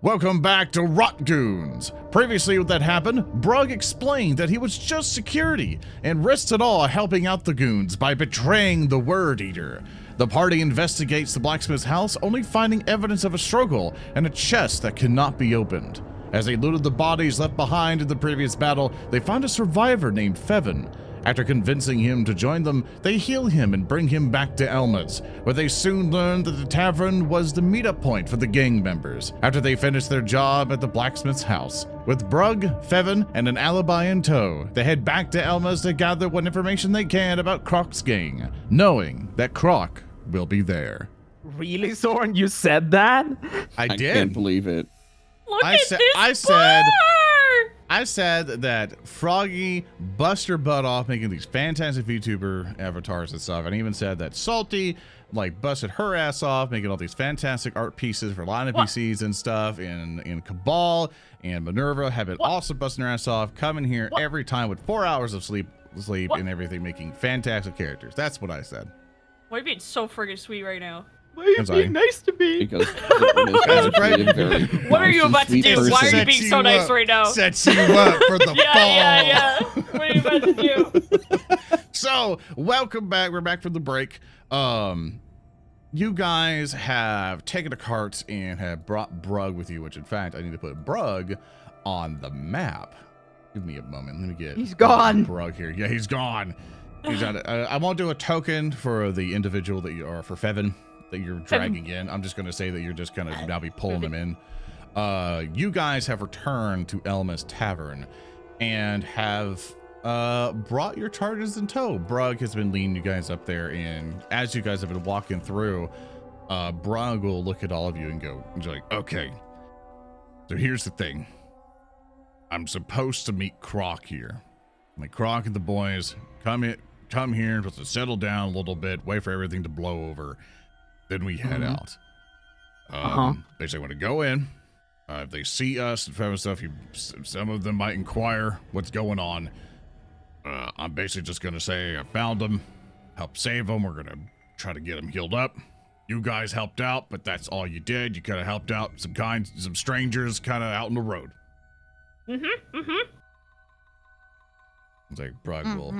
Welcome back to Rotgoons. Previously what that happened, Brug explained that he was just security and risked it all helping out the goons by betraying the Word Eater. The party investigates the blacksmith's house, only finding evidence of a struggle and a chest that cannot be opened. As they looted the bodies left behind in the previous battle, they found a survivor named Tevin. After convincing him to join them, they heal him and bring him back to Elma's, where they soon learned that the tavern was the meetup point for the gang members, after they finished their job at the blacksmith's house. With Brug, Tevin, and an alibi in tow, they head back to Elma's to gather what information they can about Croc's gang, knowing that Croc will be there. Really, Soren? You said that? I did. I can't believe it. Look at this bar! I said that Froggy bust her butt off making these fantastic VTuber avatars and stuff, and I even said that Salty busted her ass off making all these fantastic art pieces for line NPCs and stuff, and Cabal and Minerva have been also busting her ass off, coming here every time with 4 hours of sleep and everything, making fantastic characters. That's what I said. Why are you being so friggin' sweet right now? Why are you being nice to me? Because what are you about to do? Why are you being so nice right now? Sets you up for the fall. Yeah. What are you about to do? So, welcome back. We're back from the break. You guys have taken a cart and have brought Brug with you, which in fact, I need to put Brug on the map. Give me a moment. Let me get He's gone. Brug here. Yeah, he's gone. He's got I won't do a token for the individual that you are, for Tevin, that you're dragging in. I'm just going to say that you're just going to now be pulling them in. You guys have returned to Elma's Tavern and have brought your charges in tow. Brug has been leading you guys up there, and as you guys have been walking through, Brug will look at all of you and go, okay, so here's the thing. I'm supposed to meet Croc here. Croc and the boys come here, just to settle down a little bit, wait for everything to blow over. Then we head out. Basically, want to go in. If they see us and stuff, some of them might inquire what's going on. I'm basically just going to say I found them, helped save them. We're going to try to get them healed up. You guys helped out, but that's all you did. You kind of helped out some strangers kind of out on the road. It's like Brug will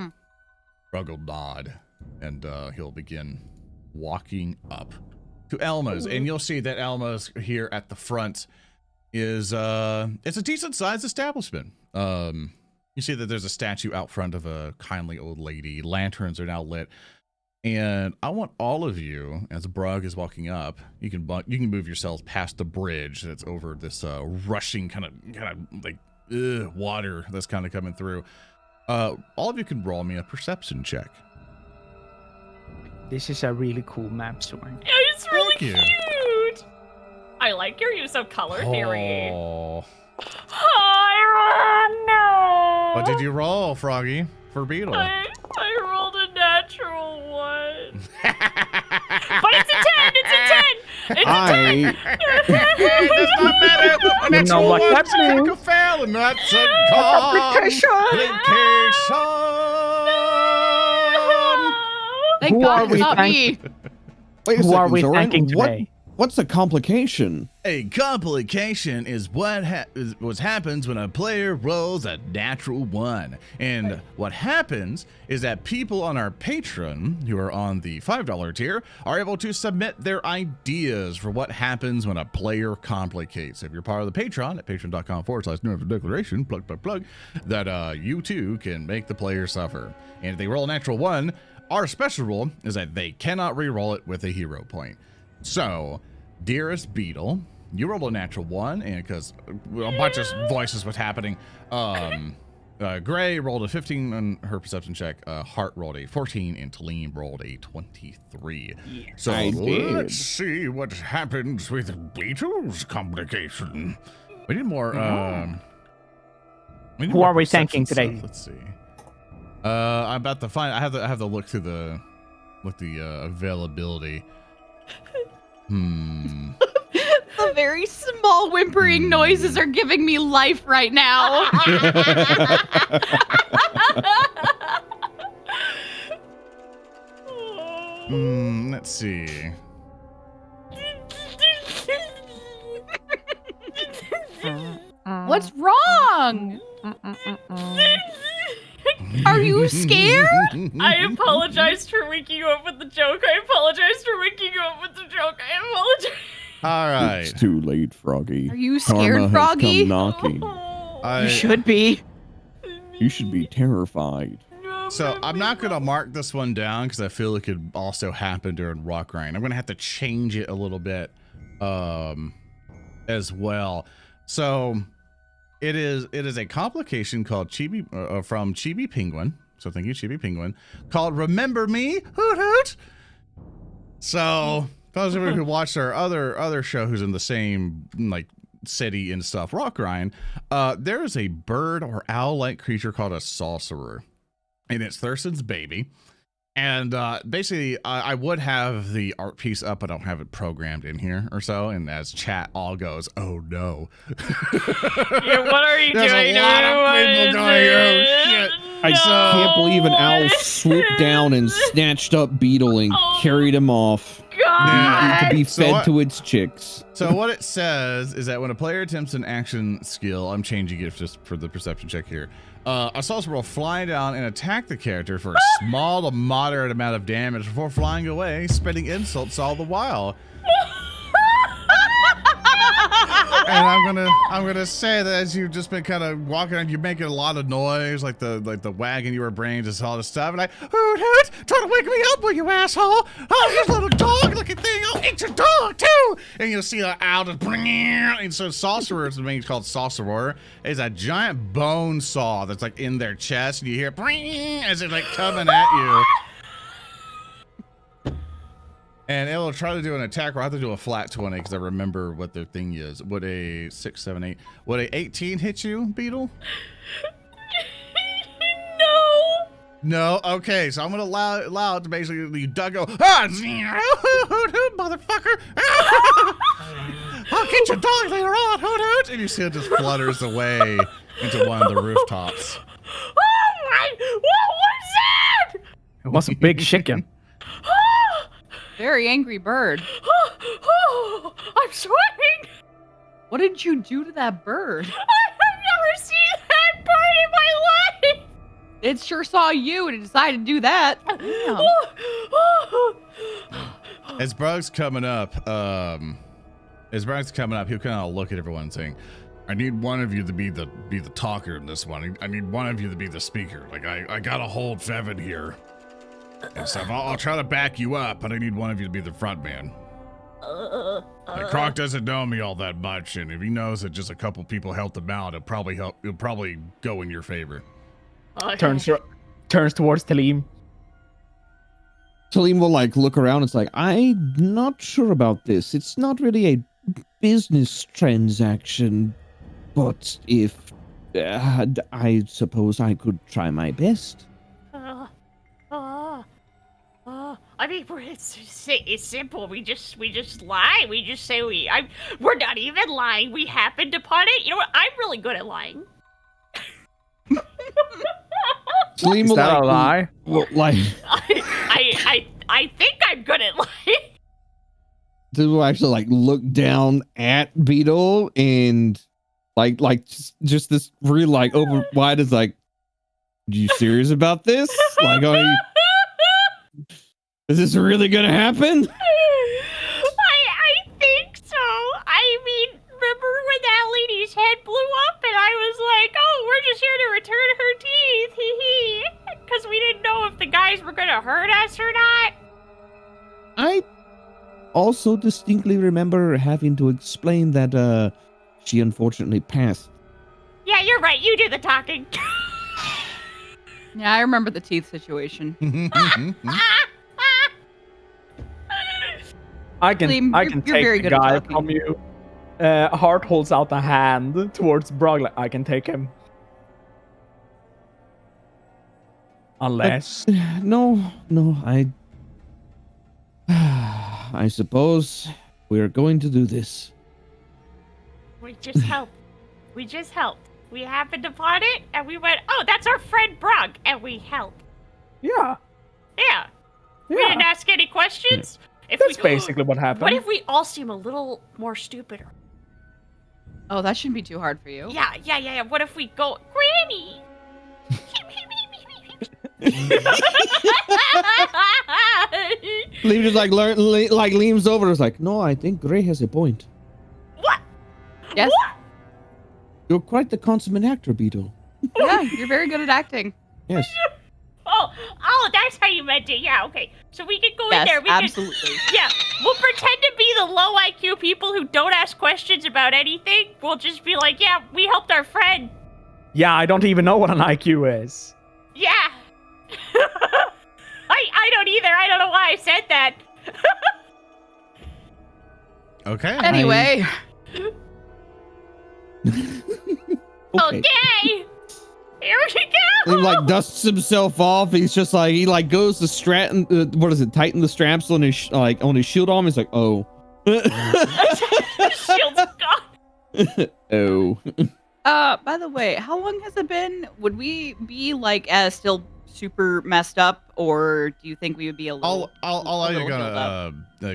nod, and he'll begin walking up to Elma's, and you'll see that Elma's here at the front is it's a decent sized establishment. You see that there's a statue out front of a kindly old lady. Lanterns are now lit, and I want all of you, as Brug is walking up, you can move yourselves past the bridge that's over this rushing kind of water that's kind of coming through. All of you can roll me a perception check. This is a really cool map, Soren. Yeah, it's really cute. I like your use of color theory. Oh. No. What did you roll, Froggy, for Beetle? I rolled a natural 1. But it's a 10. It's a 10. It's a 10. That's not better. A natural one, that's a critical fail, and that's a complication. Thank God it's not me. Wait a Who are we second, thanking Soren. today? What's a complication? A complication is what happens when a player rolls a natural 1. And what happens is that people on our Patreon, who are on the $5 tier, are able to submit their ideas for what happens when a player complicates. If you're part of the Patreon at patreon.com/declaration, plug, that you too can make the player suffer. And if they roll a natural 1, our special rule is that they cannot re-roll it with a hero point. So, dearest Beetle, you rolled a natural 1, and because a bunch of voices was happening, Gray rolled a 15 on her perception check, Hart rolled a 14, and Tallene rolled a 23. Yeah, so let's see what happens with Beetle's complication. We need more. Who are we thanking today? Stuff. Let's see. I'm about to find. I have to look through the availability. The very small whimpering noises are giving me life right now. Let's see. What's wrong? Are you scared? I apologize for waking you up with the joke. I apologize for waking you up with the joke. I apologize. All right. It's too late, Froggy. Are you scared, Karma Froggy? has come knocking. You should be. You should be terrified. So I'm not going to mark this one down because I feel it could also happen during Rotgrind. I'm going to have to change it a little bit as well. So it is a complication called Chibi from Chibi Penguin. So thank you, Chibi Penguin, called Remember Me, Hoot Hoot. So those of you who watched our other show who's in the same like city and stuff, Rotgrind, there is a bird or owl-like creature called a sorcerer. And it's Thurston's baby. And basically, I would have the art piece up, but I don't have it programmed in here or so. And as chat all goes, oh no. Yeah, what are you There's doing? a lot of people going, oh shit. I can't believe an owl swooped down and snatched up Beetle and carried him off. God. To be fed to its chicks. So what it says is that when a player attempts an action skill, I'm changing it just for the perception check here. A sorcerer will fly down and attack the character for a small to moderate amount of damage before flying away, spitting insults all the while. And I'm gonna say that as you've just been kind of walking around, you're making a lot of noise, like the wagon you were bringing, just all this stuff, and I hoot hoot, try to wake me up, will you asshole? Oh, you little dog-looking thing! I'll eat your dog too! And you'll see an owl just and so sorcerer, the thing called sorcerer, is a giant bone saw that's like in their chest, and you hear as it's like coming at you. And it'll try to do an attack, or I have to do a flat 20 because I remember what the thing is. Would a 6, 7, 8, would a 18 hit you, Beetle? No. No? Okay, so I'm going to allow it to basically, you go, motherfucker! I'll get your dog later on, hoot hoot! And you see it just flutters away into one of the rooftops. Oh my, what was that? It was a big chicken. Very angry bird. I'm sweating. What did you do to that bird? I've never seen that bird in my life. It sure saw you and it decided to do that. As Brug's coming up, he'll kind of look at everyone and saying, I need one of you to be the talker in this one. I need one of you to be the speaker. Like I gotta hold Tevin here. And stuff. I'll try to back you up, but I need one of you to be the front man. Like Croc doesn't know me all that much, and if he knows that just a couple people helped him out, he'll probably go in your favor. Turns towards Tellem. Tellem will like look around. It's like, I'm not sure about this. It's not really a business transaction, but if I suppose I could try my best. I mean, it's simple. We just lie. We just say we're not even lying. We happened upon it. You know what? I'm really good at lying. Is that a lie? Well, like, I think I'm good at lying. to actually like look down at Beetle and like just this real like open wide is like, are you serious about this? Like, is this really gonna happen? I think so. I mean, remember when that lady's head blew up and I was like, oh, we're just here to return her teeth, hee hee. Because we didn't know if the guys were gonna hurt us or not. I also distinctly remember having to explain that she unfortunately passed. Yeah, you're right. You do the talking. Yeah, I remember the teeth situation. I can you're very take good the at guy talking. from you. Hart holds out a hand towards Brog. Like, I can take him. Unless. No, I suppose we're going to do this. We just helped. We happened upon it and we went, oh, that's our friend Brog, and we helped. Yeah. Yeah. We didn't ask any questions. That's basically what happened. What if we all seem a little more stupid? Oh, that shouldn't be too hard for you. Yeah. What if we go, Granny? Liam just like leans over and is like, no, I think Gray has a point. What? Yes. What? You're quite the consummate actor, Beetle. Yeah, you're very good at acting. Yes. Oh, that's how you meant it. Yeah, okay. So we could go in Yes, there. We absolutely. Yeah, we'll pretend to be the low IQ people who don't ask questions about anything. We'll just be like, yeah, we helped our friend. Yeah, I don't even know what an IQ is. Yeah. I don't either. I don't know why I said that. Okay. Anyway. Okay. Here we go. Liam like dusts himself off. He's just like he like goes to tighten the straps on his on his shield arm. He's like, oh. Shield's gone. Oh. By the way, how long has it been? Would we be like still super messed up, or do you think we would be a little? I'll allow you little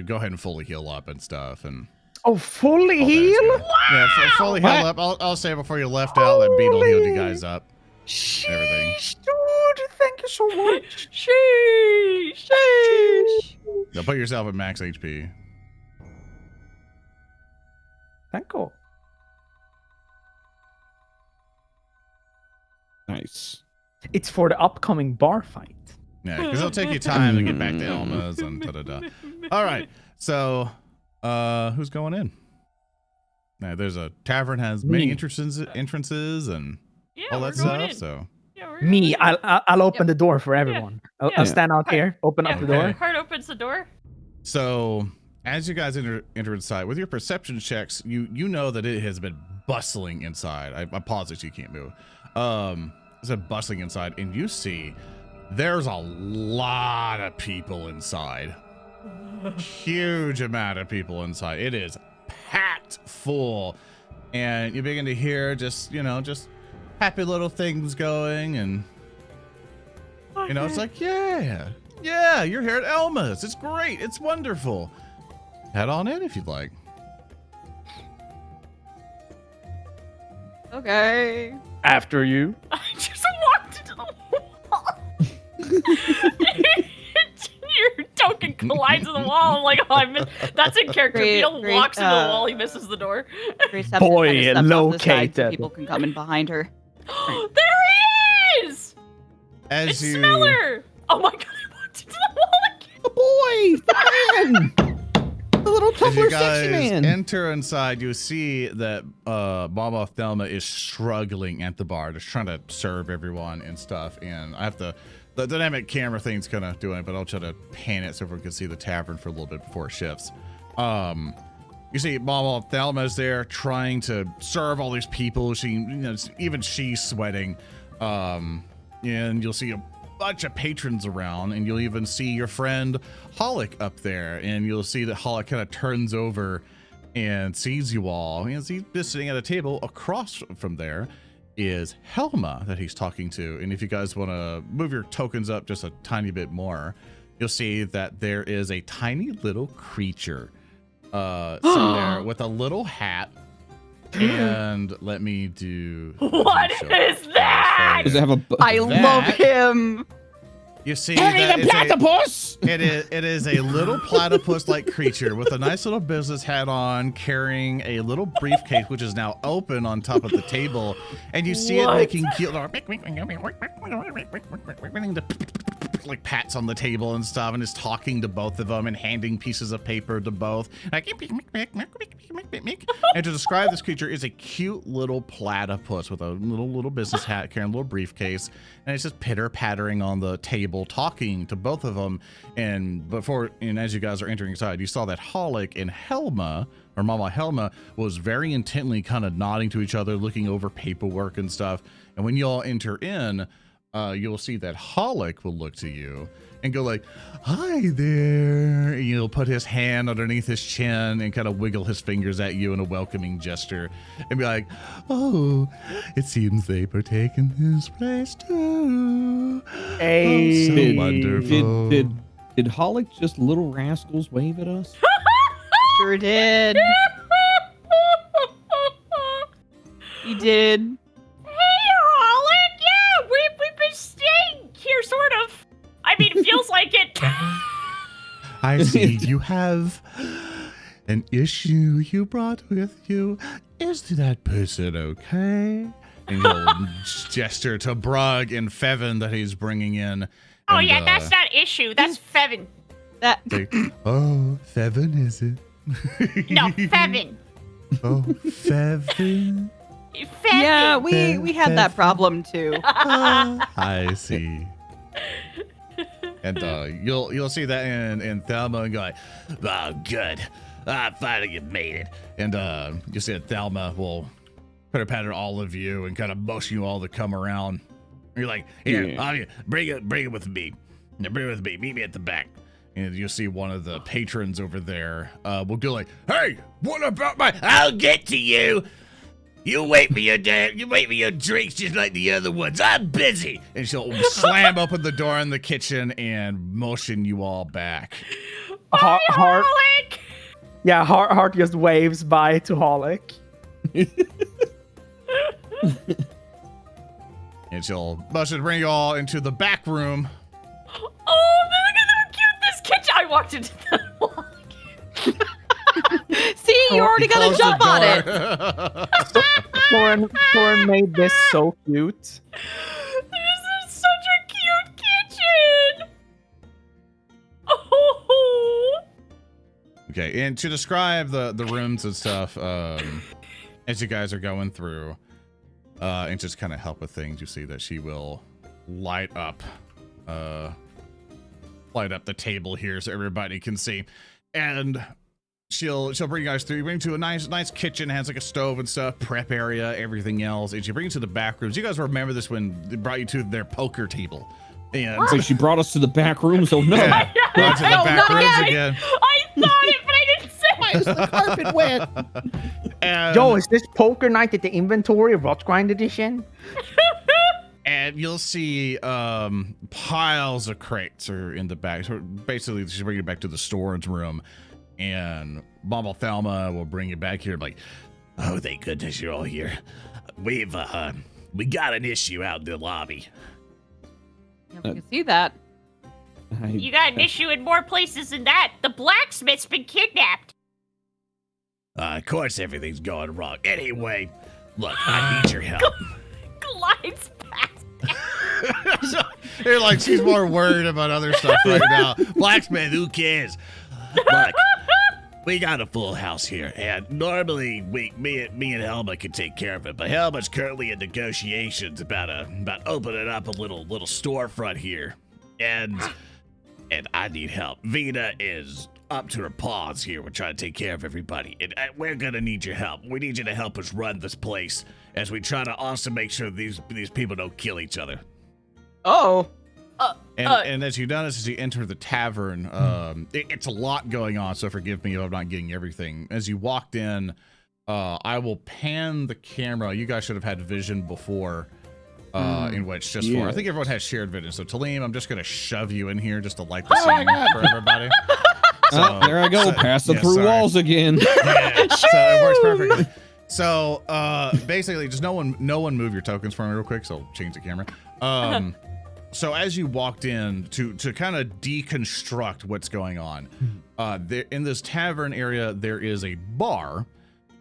go ahead and fully heal up and stuff and. Oh, fully all that heal? stuff. Yeah, fully heal up. I'll say before you left out that Beetle healed you guys up. Everything. Sheesh, dude, thank you so much. Sheesh. Now put yourself at max HP. Thank you. Nice. It's for the upcoming bar fight. Yeah, because it'll take you time to get back to Elma's and da-da-da. All right, so who's going in? Now, there's a tavern has many entrances and Yeah, all we're that going stuff. in. So Yeah, we're Me, going in. I'll open the door for everyone. I'll stand out here, open up the Okay. door. Cart opens the door. So as you guys enter inside with your perception checks, you know that it has been bustling inside. I apologize, you can't move. It's been bustling inside, and you see there's a lot of people inside. Huge amount of people inside. It is packed full, and you begin to hear just happy little things going, and it's like yeah, you're here at Elma's. It's great. It's wonderful. Head on in if you'd like. Okay. After you. I just walked into the wall. Your token collides with the wall. I'm like, oh, I missed. That's in character. Beetle walks into the wall. He misses the door. Grace steps Boy, kinda steps off the side so located. people can come in behind her. There he is! As It's you Smeller! Oh my god, I walked into the wall again. Oh boy, the man! The little As you tumbler sexy guys man. enter inside, you see that Mama Thelma is struggling at the bar, just trying to serve everyone and stuff. And I have the dynamic camera thing's kind of doing it, but I'll try to pan it so everyone can see the tavern for a little bit before it shifts. You see Mama Thelma's there trying to serve all these people. Even she's sweating. And you'll see a bunch of patrons around, and you'll even see your friend Holic up there, and you'll see that Holic kind of turns over and sees you all. And he's just sitting at a table across from there is Helma that he's talking to. And if you guys want to move your tokens up just a tiny bit more, you'll see that there is a tiny little creature sitting there with a little hat. And let me do. What is that? Does it have a? I love him. You see Harry that the it's platypus! it is a little platypus-like creature with a nice little business hat on, carrying a little briefcase, which is now open on top of the table, and you see it making cute like pats on the table and stuff, and is talking to both of them and handing pieces of paper to both. And to describe this creature is a cute little platypus with a little business hat, carrying a little briefcase, and it's just pitter-pattering on the table, talking to both of them. And as you guys are entering inside, you saw that Holic and Helma, or Mama Helma, was very intently kind of nodding to each other, looking over paperwork and stuff. And when you all enter in, you'll see that Holic will look to you and go like, "Hi there." And you'll put his hand underneath his chin and kind of wiggle his fingers at you in a welcoming gesture and be like, "Oh, it seems they partake in this place too." Hey. Oh, so wonderful. Did Holic just little rascals wave at us? Sure did. You did. Hey, Holland! Yeah, we've been staying here, sort of. I mean, it feels like it. I see you have an issue you brought with you. Is that person okay? And he'll gesture to Brug and Fevin that he's bringing in. Oh, and, yeah, that's not issue. That's Fevin. That. say, oh, Fevin, is it? No, Fevin. Oh, Fevin. Fevin. Yeah, we had that problem too. I see. And you'll see that in Thelma and go like, oh, good. Finally you made it. And you'll see that Thelma will put a pat on all of you and kind of motion you all to come around. You're like, here, bring it with me. Bring it with me. Meet me at the back. And you'll see one of the patrons over there will go like, hey, what about I'll get to you. You wait for your drinks just like the other ones. I'm busy. And she'll slam open the door in the kitchen and motion you all back. Hart. Yeah, Hart just waves bye to Holic. And she'll motion to bring you all into the back room. Oh, look at how cute this kitchen. I walked into the See, you already got Close to the jump on door. it. Thorin made this so cute. This is such a cute kitchen. Oh. Okay, and to describe the rooms and stuff, as you guys are going through, and just kind of help with things, you see that she will light up the table here so everybody can see, and she'll bring you guys through. You bring to a nice kitchen, has like a stove and stuff, prep area, everything else, and she brings you to the back rooms. You guys remember this when they brought you to their poker table. And So she brought us to the back room, so no. yeah, brought to the No, back not rooms again. again. I thought it, but I didn't say Why is the carpet wet? And, Yo, is this poker night at the inventory of Rotgrind edition? and you'll see piles of crates are in the back. So basically, she's bringing it back to the storage room, and Mama Thelma will bring you back here. Like, oh, thank goodness you're all here. We got an issue out in the lobby. Yeah, we can see that. You got an issue in more places than that. The blacksmith's been kidnapped. Of course, everything's going wrong. Anyway, look, I need your help. Glides past. You're like, she's more worried about other stuff right now. Blacksmith, who cares? Look, we got a full house here, and normally me and Helma can take care of it, but Helma's currently in negotiations about opening up a little storefront here, and I need help. Vina is up to her paws here. We're trying to take care of everybody, and we're gonna need your help. We need you to help us run this place as we try to also make sure these people don't kill each other. Oh. And as you notice, as you enter the tavern, it's a lot going on, so forgive me if I'm not getting everything. As you walked in, I will pan the camera. You guys should have had vision before, in which just for, I think everyone has shared vision. So Taleem, I'm just going to shove you in here just to light the scene for everybody. So, There I go, passing through sorry. walls again. Yeah, so it works perfectly. So basically, just no one move your tokens for me real quick, so I'll change the camera. So as you walked in to kind of deconstruct what's going on, there in this tavern area there is a bar.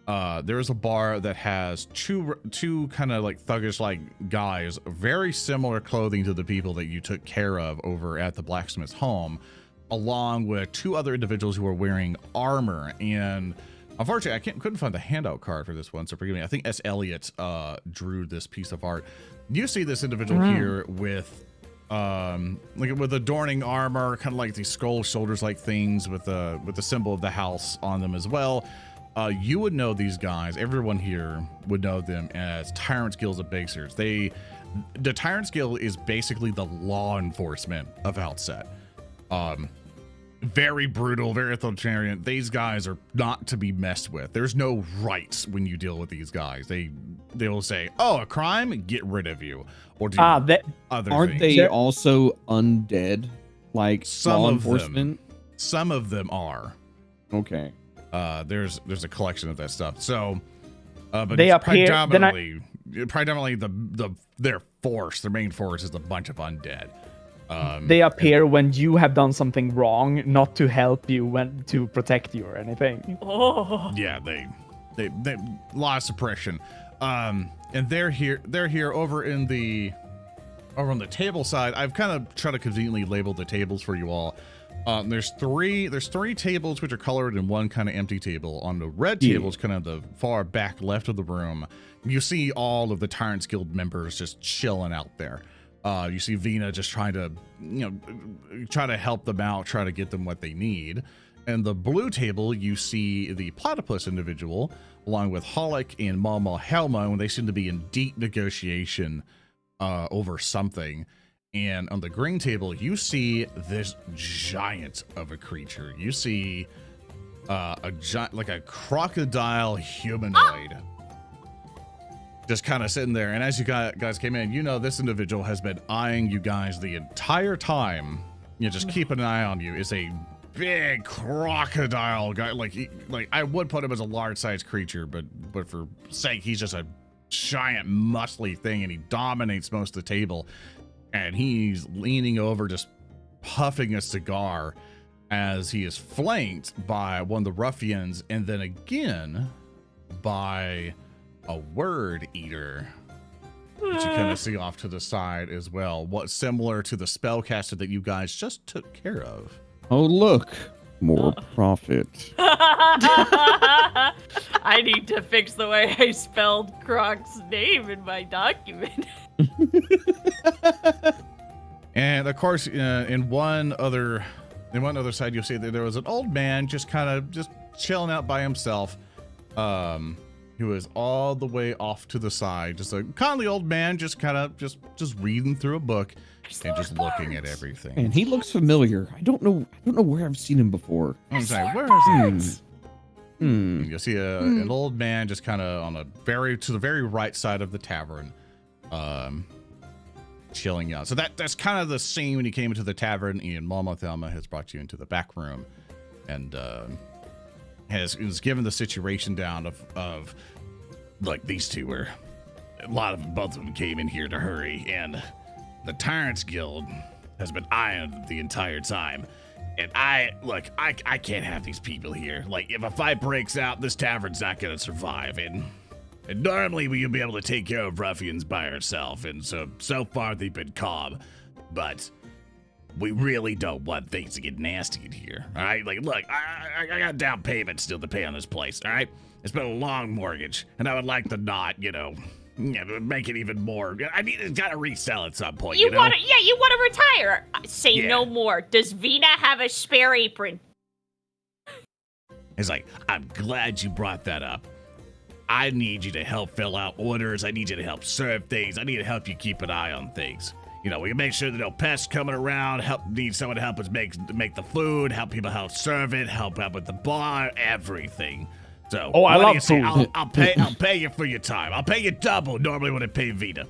There is a bar that has two kind of like thuggish like guys, very similar clothing to the people that you took care of over at the blacksmith's home, along with two other individuals who are wearing armor. And unfortunately, I couldn't find the handout card for this one, so forgive me. I think S. Elliott drew this piece of art. You see this individual here with like with adorning armor, kind of like these skull shoulders like things with the symbol of the house on them as well. You would know these guys. Everyone here would know them as Tyrant's Guild of Basers. The Tyrant's Guild is basically the law enforcement of Outset. Very brutal, very authoritarian. These guys are not to be messed with. There's no rights when you deal with these guys. They will say, "Oh, a crime, get rid of you," or do other aren't things. they also undead, like Some law of enforcement? Some of them are. Okay. There's a collection of that stuff. So But They it's appear- then predominantly their main force is a bunch of undead. They appear when you have done something wrong, not to help you, to protect you or anything. Oh. Yeah, they lot of suppression. And they're here over on the table side. I've kind of tried to conveniently label the tables for you all. There's three tables which are colored and one kind of empty table. On the red table is kind of the far back left of the room. You see all of the Tyrants Guild members just chilling out there. You see Vina just trying to, try to help them out, try to get them what they need. And the blue table, you see the platypus individual, along with Holic and Mama Helma, and they seem to be in deep negotiation over something. And on the green table, you see this giant of a creature. You see a giant, like a crocodile humanoid. Just kind of sitting there. And as you guys came in, this individual has been eyeing you guys the entire time. Just keeping an eye on you. Is a big crocodile guy. Like I would put him as a large sized creature, but for sake, he's just a giant muscly thing, and he dominates most of the table. And he's leaning over, just puffing a cigar as he is flanked by one of the ruffians, and then again by a word eater, which you kind of see off to the side as well. What's similar to the spellcaster that you guys just took care of. Oh, look. More profit. I need to fix the way I spelled Croc's name in my document. And of course, in one other side, you'll see that there was an old man just chilling out by himself. Who was all the way off to the side, just a kindly old man, just reading through a book and just looking at everything. And he looks familiar. I don't know where I've seen him before. I'm sorry, where is he? You'll see an old man just kind of on to the very right side of the tavern, chilling out. So that's kind of the scene when you came into the tavern, and Mama Thelma has brought you into the back room, and has given the situation down of like these two were both of them came in here to hurry, and the Tyrants Guild has been eyeing them the entire time. And I can't have these people here. Like, if a fight breaks out, this tavern's not gonna survive. And normally we'll be able to take care of ruffians by ourselves. And so far they've been calm. But we really don't want things to get nasty in here. All right, like, look, I got down payment still to pay on this place. All right, it's been a long mortgage, and I would like to not, make it even more. It's got to resell at some point. You want to retire? Say no more. Does Vina have a spare apron? It's like, I'm glad you brought that up. I need you to help fill out orders. I need you to help serve things. I need to help you keep an eye on things. We can make sure that no pests coming around. Need someone to help us make the food. Help people help serve it. Help out with the bar. Everything. So, I love food. I'll pay you for your time. I'll pay you double normally when I pay Vita.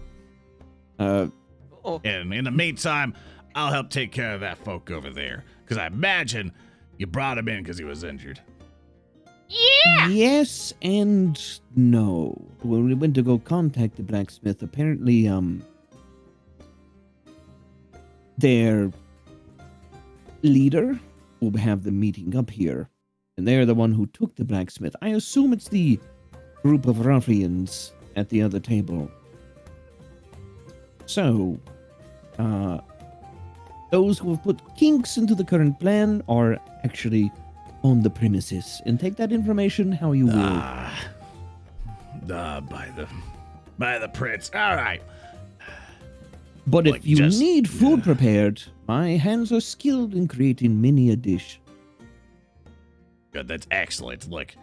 And in the meantime, I'll help take care of that folk over there. Because I imagine you brought him in because he was injured. Yeah. Yes and no. When we went to go contact the blacksmith, apparently, their leader will have the meeting up here, and they're the one who took the blacksmith. I assume it's the group of ruffians at the other table. So, those who have put kinks into the current plan are actually on the premises, and take that information how you will. By the prince. All right. But if you need food prepared, my hands are skilled in creating many a dish. Good, that's excellent. Look,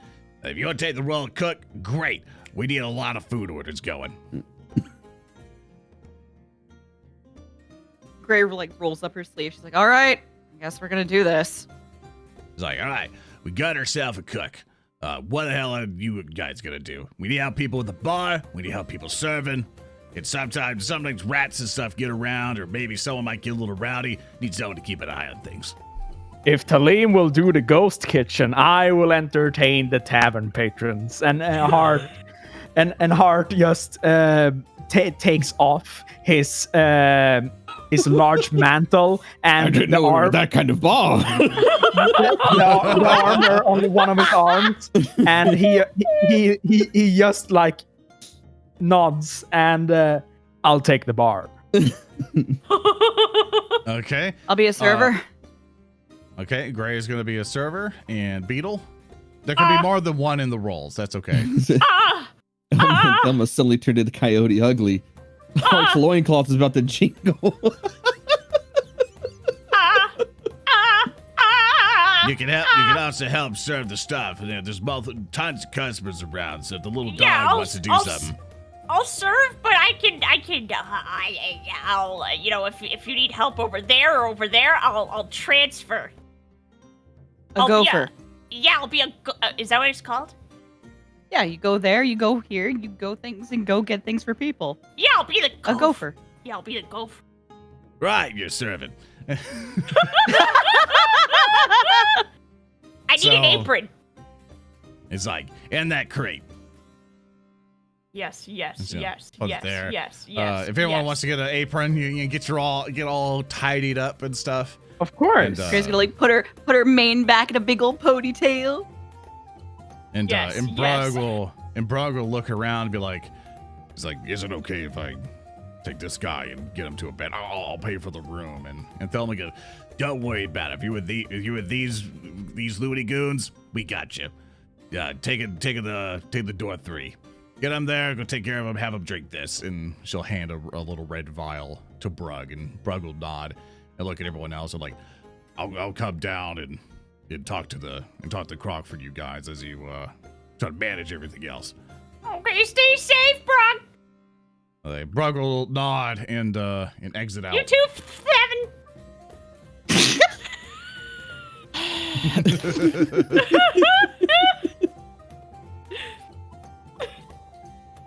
if you want to take the role of cook, great. We need a lot of food orders going. Gray rolls up her sleeve. She's like, all right, I guess we're going to do this. It's like, all right, we got ourselves a cook. What the hell are you guys going to do? We need help people with the bar. We need help people serving. And sometimes rats and stuff get around, or maybe someone might get a little rowdy. Need someone to keep an eye on things. If Talim will do the ghost kitchen, I will entertain the tavern patrons. And Hart and Hart just takes off his large mantle and I didn't know we were that kind of ball. the armor on one of his arms, and he just like nods and I'll take the bar. Okay. I'll be a server. Okay, Gray is going to be a server, and Beetle. There can be more than one in the roles. That's okay. Thelma suddenly turned into Coyote Ugly. Hart's loincloth is about to jingle. You can also help serve the stuff. And there's tons of customers around, so if the little dog wants to do something. I'll serve, but I'll if you need help over there or over there, I'll transfer. A gopher. Yeah, I'll be is that what it's called? Yeah, you go there, you go here, you go things and go get things for people. Yeah, I'll be the A gopher. Yeah, I'll be the gopher. Right, you're serving. I need an apron. It's like, in that crate. Yes. Put it there. Yes. If anyone wants to get an apron, you get all tidied up and stuff. Of course. And, Grace's gonna like put her mane back in a big old ponytail. And Brug will look around and be like, "It's like, is it okay if I take this guy and get him to a bed? I'll pay for the room." And Thelma goes, "Don't worry about it. If you were these loony goons, we got you. Yeah, take the door 3. Get him there. Go take care of him. Have him drink this." And she'll hand a little red vial to Brug, and Brug will nod and look at everyone else and like, "I'll come down and talk to Croc for you guys as you try to manage everything else." Okay, stay safe, Brog. Brug will nod and exit out. You too,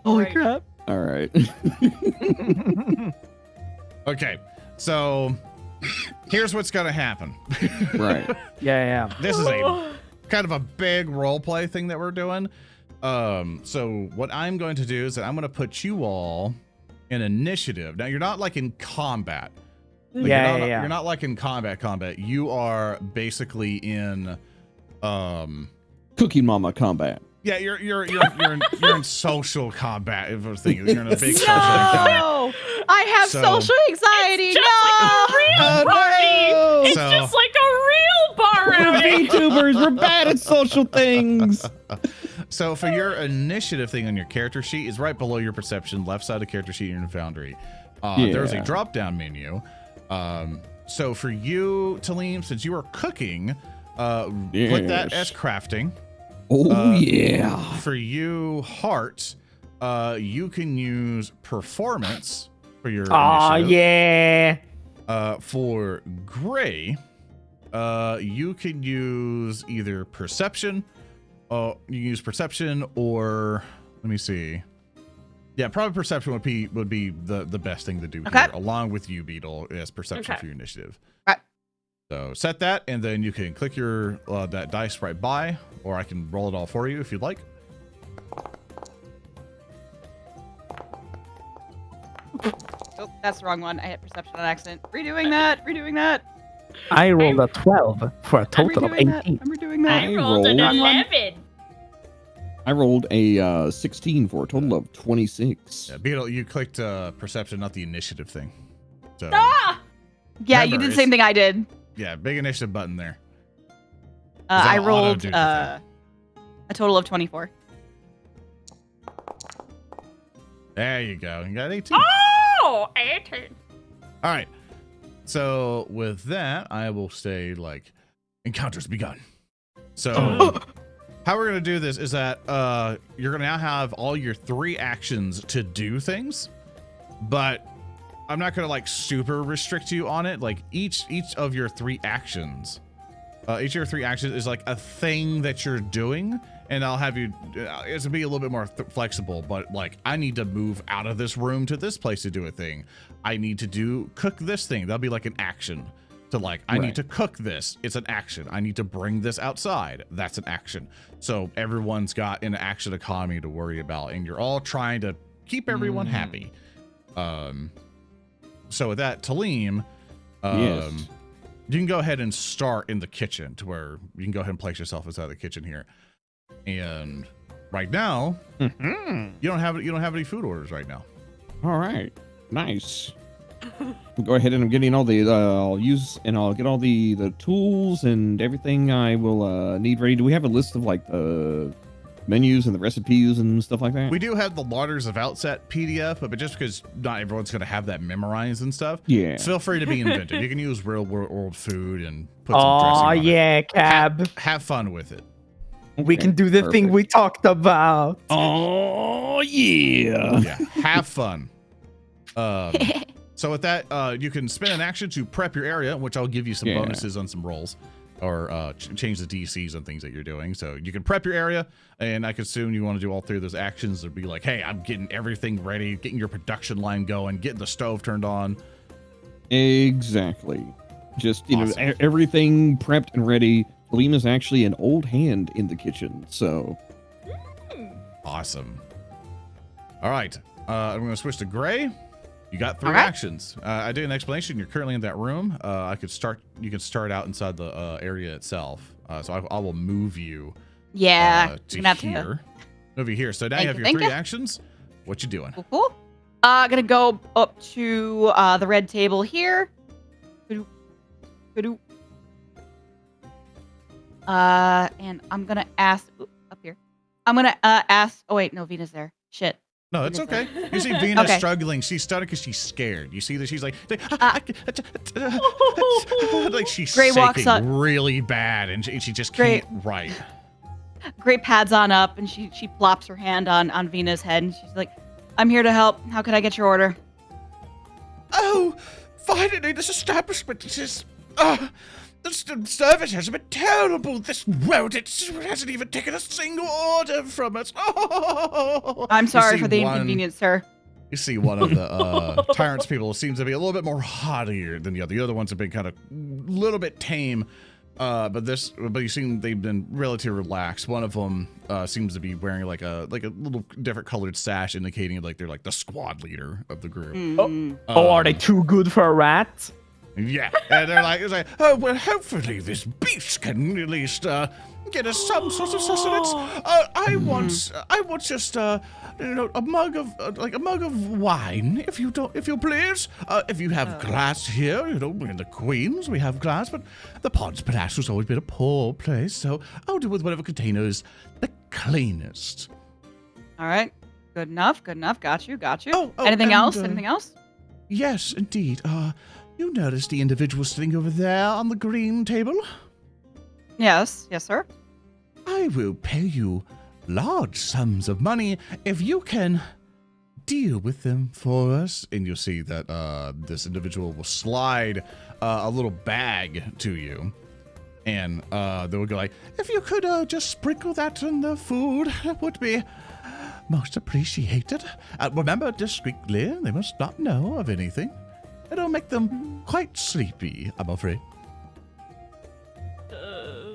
Holy Right. crap. All right. Okay, so here's what's gonna happen. Right. Yeah. This is a kind of a big role play thing that we're doing. So what I'm going to do is that I'm going to put you all in initiative. Now you're not like in combat. Like, You're not like in combat. You are basically in Cookie Mama combat. yeah, you're in social combat. If I was thinking you're in a big social encounter. No! I have So- social anxiety. It's just like a real party. It's So- just like a real bar outing. VTubers, we're bad at social things. So for your initiative thing on your character sheet is right below your perception, left side of the character sheet in your Foundry. There's a drop down menu. So for you, Tellem, since you are cooking, put that as crafting. Oh yeah. For you, Hart, you can use performance for your initiative. Yeah. For Gray, you can use either perception. You can use perception, or let me see. Yeah, probably perception would be the best thing to do here, along with you, Beetle, as perception for your initiative. Okay. So set that, and then you can click your that dice right by, or I can roll it all for you if you'd like. Oh, that's the wrong one. I hit perception on accident. Redoing that. I rolled a 12 for a total of 18. I'm redoing that. I rolled an rolled- 11. I rolled a 16 for a total of 26. Yeah, Beetle, you clicked perception, not the initiative thing. So Yeah, Remember, you did the same thing I did. yeah, big initiative button there. I That'll rolled auto-do the a total of 24. There you go. You got 18. Oh, 18. All right. So with that, I will say like encounters begun. So how we're gonna do this is that you're gonna now have all your 3 actions to do things, but I'm not gonna like super restrict you on it. Like each of your 3 actions, is like a thing that you're doing, and I'll have you. It's gonna be a little bit more flexible, but like I need to move out of this room to this place to do a thing. I need to cook this thing. That'll be like an action. to like, I need to cook this. It's an action. I need to bring this outside. That's an action. So everyone's got an action economy to worry about, and you're all trying to keep everyone happy. So with that, Tellem, Yes. you can go ahead and start in the kitchen to where you can go ahead and place yourself inside the kitchen here. And right now, you don't have any food orders right now. All right. Nice. Go ahead and I'm getting all the I'll get all the tools and everything I will need ready. Do we have a list of like the menus and the recipes and stuff like that? We do have the Larders of Outset PDF, but just because not everyone's going to have that memorized and stuff, Yeah. feel free to be inventive. You can use real world food and put some dressing Oh on it. yeah, Cab. Have fun with it. We can do the thing we talked about. Oh yeah. Yeah, have fun. So with that, you can spend an action to prep your area, which I'll give you some bonuses on some rolls, or change the DCs on things that you're doing. So you can prep your area, and I could assume you want to do all three of those actions. To be like, hey, I'm getting everything ready, getting your production line going, getting the stove turned on. Exactly. Just Awesome. know everything prepped and ready. Tellem is actually an old hand in the kitchen, so Awesome. All right, I'm going to switch to Gray. You got 3 All right. actions. I did an explanation. You're currently in that room. You can start out inside the area itself. So I will move you. Yeah. To you're gonna have here. Move you here. So now Thank you have you, your thank 3 you. actions. What you doing? Cool. Gonna go up to the red table here. Ba-doop. And I'm gonna ask up here. I'm gonna ask. Oh wait, no, Venus there. Shit. No, it's Venus okay. You see Venus Okay. struggling. She's stunned because she's scared. You see that she's like she's Gray walks shaking up. really bad, and she just Gray- can't write. Gray pads on up and she plops her hand on Venus' head and she's like, "I'm here to help. How can I get your order?" Oh, finally, this establishment is the service has been terrible. This rodent hasn't even taken a single order from us. Oh, I'm You sorry see for the one- inconvenience, sir. You see one of the tyrant's people seems to be a little bit more haughtier than the other. The other ones have been kind of a little bit tame. But you see they've been relatively relaxed. One of them seems to be wearing like a little different colored sash, indicating like they're like the squad leader of the group. Are they too good for a rat? Yeah, and they're like, it's like, oh well, hopefully this beast can at least get us some sort of sustenance. I want just a mug of wine, if you please. If you have glass here, in the Queens we have glass, but the Pod's Palace has always been a poor place, so I'll do with whatever container is the cleanest. All right. Good enough. Got you. Oh, Anything and, else? Anything else? Yes, indeed. You noticed the individual sitting over there on the green table? Yes, sir. I will pay you large sums of money if you can deal with them for us. And you'll see that this individual will slide a little bag to you. And they will go like, if you could just sprinkle that in the food, that would be most appreciated. Remember, discreetly, they must not know of anything. It'll make them quite sleepy, I'm afraid.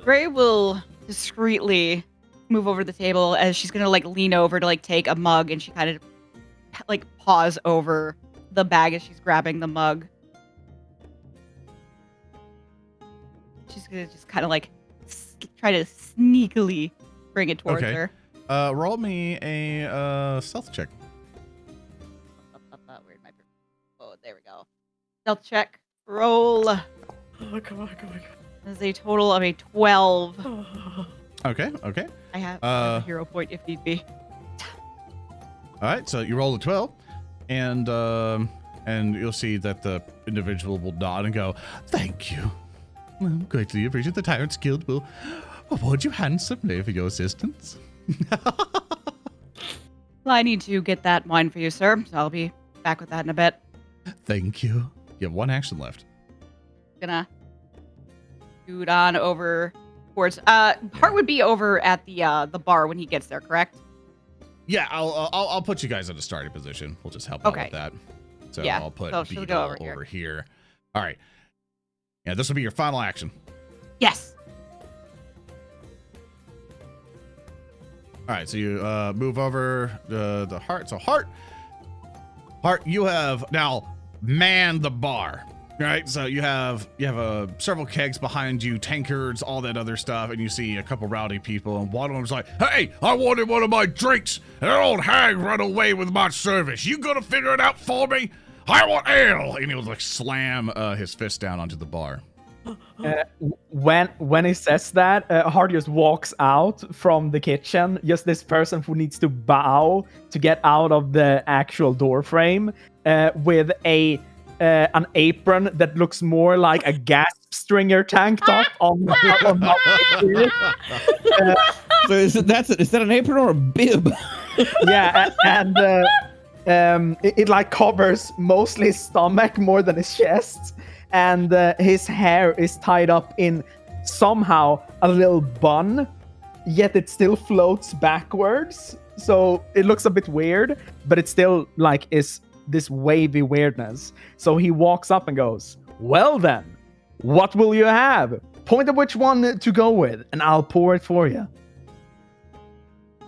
Gray will discreetly move over the table as she's gonna like lean over to like take a mug, and she kind of like paws over the bag as she's grabbing the mug. She's gonna just kind of like try to sneakily bring it towards Okay. her. Roll me a stealth check. Where'd my? Oh, there we go. Stealth check. Roll. Oh, come on. This is a total of a 12. Okay. I have a hero point if need be. All right, so you roll a 12, and you'll see that the individual will nod and go, "Thank you. Well, greatly appreciate the Tyrant's Guild will reward you handsomely for your assistance." Well, I need to get that wine for you, sir. So I'll be back with that in a bit. Thank you. You have 1 action left. Gonna scoot on over towards. Hart would be over at the bar when he gets there, correct? Yeah, I'll put you guys in a starting position. We'll just help out Okay. with that. So Yeah, I'll put so she'll Beetle go over over here. All right. Yeah, this will be your final action. Yes. All right, so you move over the heart. So heart, you have now manned the bar, right? So you have several kegs behind you, tankards, all that other stuff, and you see a couple rowdy people, and one of them's like, "Hey, I wanted one of my drinks, and an old hag ran away with my service. You gonna figure it out for me? I want ale!" And he'll like slam his fist down onto the bar. When he says that, Hart just walks out from the kitchen. Just this person who needs to bow to get out of the actual door frame with an apron that looks more like a gasp stringer tank top on So is that an apron or a bib? yeah, and it like covers mostly his stomach more than his chest. And his hair is tied up in somehow a little bun, yet it still floats backwards. So it looks a bit weird, but it still like is this wavy weirdness. So he walks up and goes, "Well then, what will you have? Point at which one to go with, and I'll pour it for you."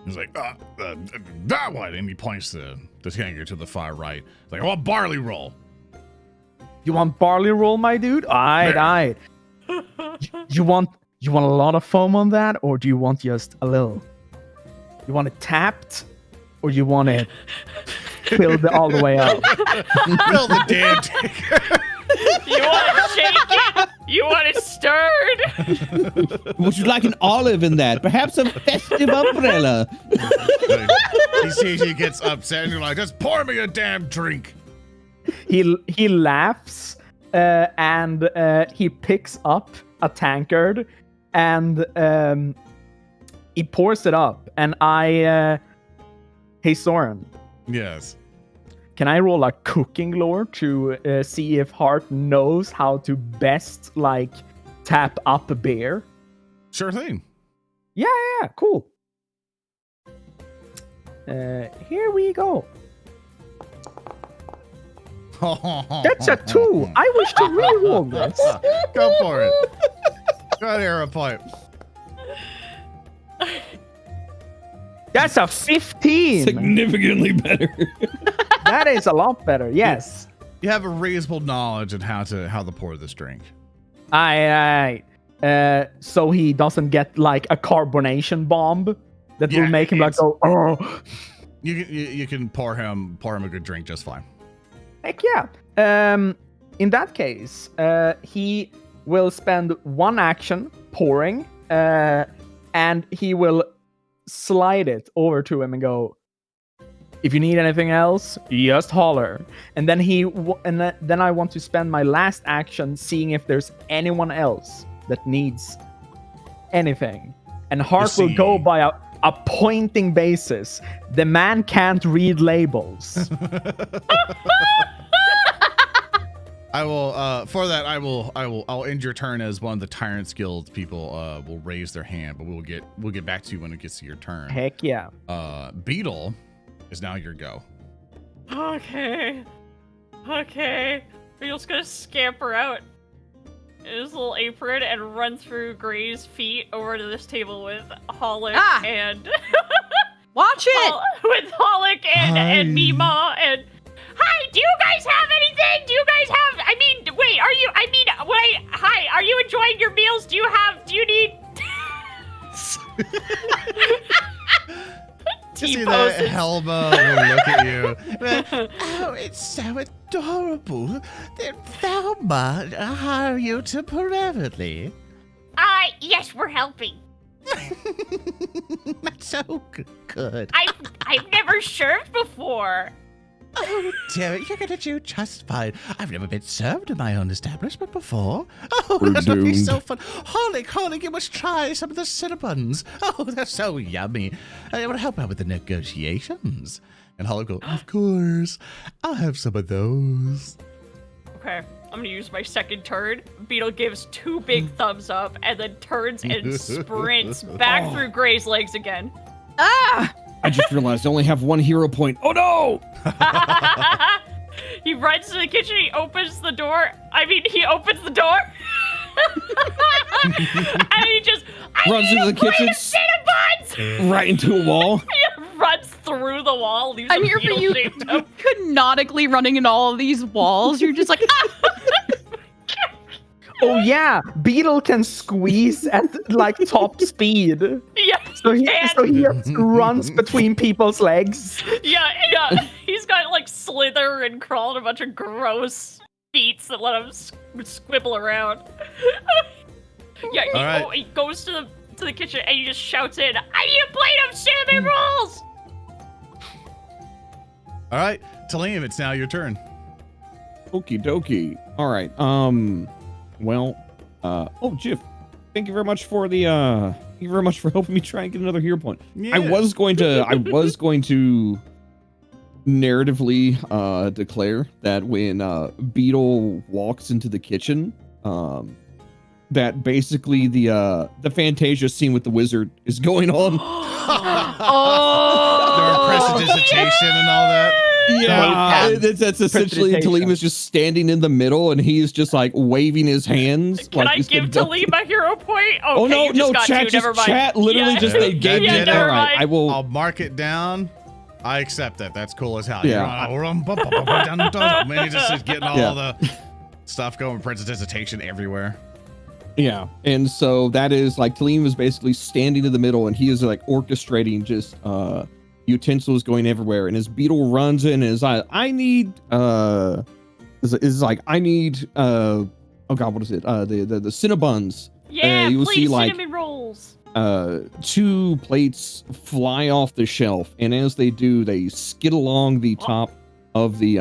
He's like, that one, and he points the hanger to the far right. He's like, "I want barley roll." You want barley roll, my dude? Aight. You want a lot of foam on that, or do you want just a little? You want it tapped, or you want it filled all the way up? Fill the damn tank. You want it shaken? You want it stirred? Would you like an olive in that? Perhaps a festive umbrella? He sees he gets upset, and you're like, "Just pour me a damn drink." He laughs and he picks up a tankard and he pours it up. And hey Soren, Yes. can I roll a cooking lore to see if Hart knows how to best like tap up a beer? Sure thing. Yeah, cool. Here we go. That's a 2. I wish to reroll this. Go for it. Go here, a point. That's a 15. Significantly better. That is a lot better. Yes. You have a reasonable knowledge of how to pour this drink. Aye. So he doesn't get like a carbonation bomb that will make him like go, "Oh." You can pour him a good drink just fine. Heck yeah. In that case, he will spend one action pouring, and he will slide it over to him and go, "If you need anything else, just holler." And then then I want to spend my last action seeing if there's anyone else that needs anything. And Hart will go by a pointing basis. The man can't read labels. I will for that I'll end your turn as one of the Tyrants Guild people will raise their hand, but we'll get back to you when it gets to your turn. Heck yeah. Beetle is now your go. Okay. Beetle's gonna scamper out in his little apron and run through Gray's feet over to this table with Holic and Watch it! with Holic and Mima and hi, do you guys have anything? Do you guys have wait, are you enjoying your meals? Do you need You see that Helma will look at you. Oh, it's so adorable. Then Thelma, hire you temporarily. Yes, we're helping. That's so good. I've never served before. Oh dear, you're gonna do just fine. I've never been served in my own establishment before. Oh, We're that would be doomed. so fun. Holic, you must try some of the cinnamons. Oh, they're so yummy. I want to help out with the negotiations. And Holic goes, of course. I'll have some of those. Okay, I'm gonna use my second turn. Beetle gives 2 big thumbs up and then turns and sprints back through Gray's legs again. Ah! I just realized I only have 1 hero point. Oh no! He runs to the kitchen, he opens the door. He opens the door. And he just Runs into the kitchen, Cinnabuns! right into a wall. He runs through the wall. Leaves I'm a here for beetle you, shaped up. canonically running in all of these walls. You're just like, Oh yeah, Beetle can squeeze at like top speed. Yeah, So he can. just runs between people's legs. Yeah. He's got like slither and crawl and a bunch of gross feats that let him squibble around. Yeah, All right. he goes to the kitchen and he just shouts in, "I need a plate of cinnamon rolls!" All right, Tellem, it's now your turn. Okie dokie. All right. Well. Oh, Jiff. Thank you very much for the. Thank you very much for helping me try and get another hero point. Yeah. I was going to narratively declare that when Beetle walks into the kitchen, that basically the Fantasia scene with the wizard is going on. Oh, Their prestidigitation and all that. Yeah, that's essentially Prestidigitation. Tellem is just standing in the middle and he's just like waving his hands. Can like I he's give gonna- Tellem a hero point? Okay, Oh no, you just no, got chat, two. Never mind. chat literally Yeah. just they gave Yeah, it. never All right, mind. I will. I'll mark it down. I accept that. That's cool as hell. Yeah. Man, he just is getting all Yeah. the stuff going, prestidigitation everywhere. Yeah, and so that is like Tellem is basically standing in the middle, and he is like orchestrating just utensils going everywhere. And as Beetle runs in, and is like, I need oh god, what is it? The Cinnabuns. Yeah, you will please, see, like, cinnamon rolls. 2 plates fly off the shelf, and as they do, they skid along the top of the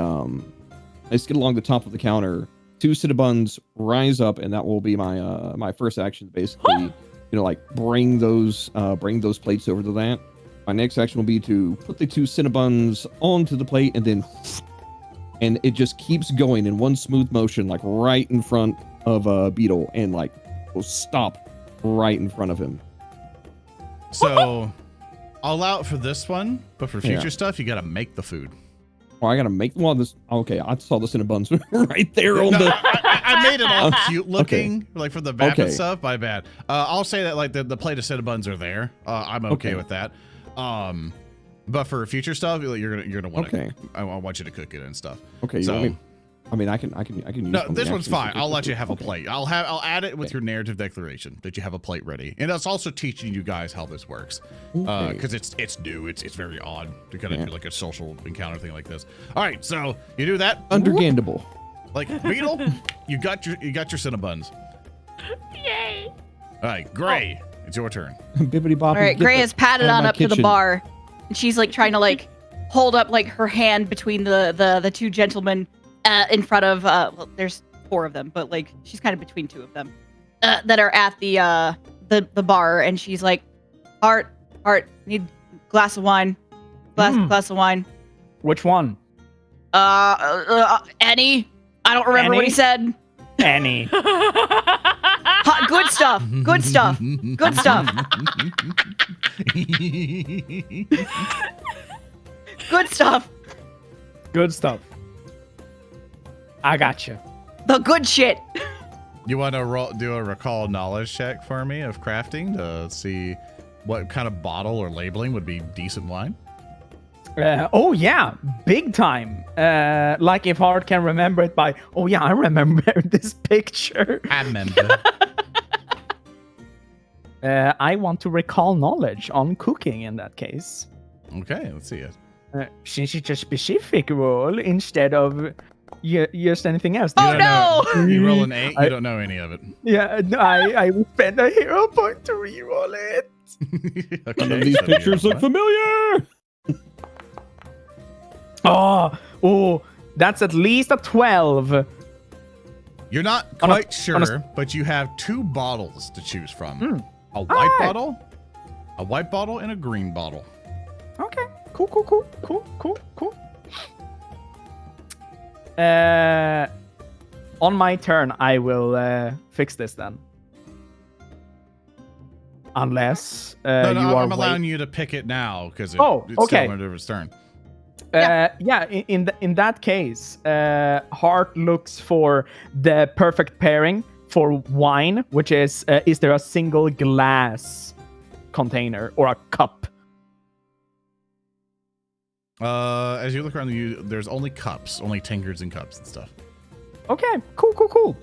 counter. 2 Cinnabuns rise up, and that will be my my first action. Basically, like bring those plates over to that. My next action will be to put the 2 Cinnabuns onto the plate, and it just keeps going in one smooth motion, like right in front of Beetle, and like will stop right in front of him. So I'll allow it for this one, but for future Yeah. stuff, you got to make the food. Oh, I gotta make this. Okay, I saw the Cinnabuns right there on No, the. I made it all cute looking, like for the map Okay. and stuff. My bad. I'll say that like the plate of Cinnabuns are there. I'm okay with that. But for future stuff, you're gonna want to. Okay. I want you to cook it and stuff. Okay, So- you want me? I mean, I can use. No, one of this the one's actions fine. to I'll cook let you it. have a Okay. plate. I'll add it with your narrative declaration that you have a plate ready, and that's also teaching you guys how this works, Okay. because it's new. It's very odd to kind of Yeah. do like a social encounter thing like this. All right, so you do that. Understandable. Like Beetle, you got your Cinnabuns. Yay! All right, Gray, it's your turn. Bibbidi bobbidi. all right, get Gray the- has padded out of on my up to the kitchen. bar, and she's like trying to like hold up like her hand between the 2 gentlemen in front of well, there's 4 of them, but like she's kind of between 2 of them that are at the bar, and she's like, Heart, need glass of wine, glass of wine. Which one? Annie, I don't remember what he Annie? said. Annie. Good stuff, good stuff, good stuff, good stuff. Good stuff. I got you. The good shit. You want to do a recall knowledge check for me of crafting to see what kind of bottle or labeling would be decent wine? Oh yeah, big time. Like if Hart can remember it by, oh yeah, I remember this picture. I remember. I want to recall knowledge on cooking in that case. Okay, let's see it. Since it's a specific rule instead of just anything else. Oh don't no! know. You roll an 8, you I- don't know any of it. Yeah, no, I will spend a hero point to reroll it. Okay, None of these so you're pictures look fine. familiar. Oh, that's at least a 12. You're not On a- quite sure, on a- but you have 2 bottles to choose from. Hmm. A white Alright. bottle, and a green bottle. Okay, cool. On my turn, I will fix this then. Unless No, you are I'm allowing wait- you to pick it now because Oh, it's okay. still under his turn. Yeah, in that case, Hart looks for the perfect pairing for wine, which is there a single glass container or a cup? As you look around, there's only cups, only tankards and cups and stuff. Okay, cool.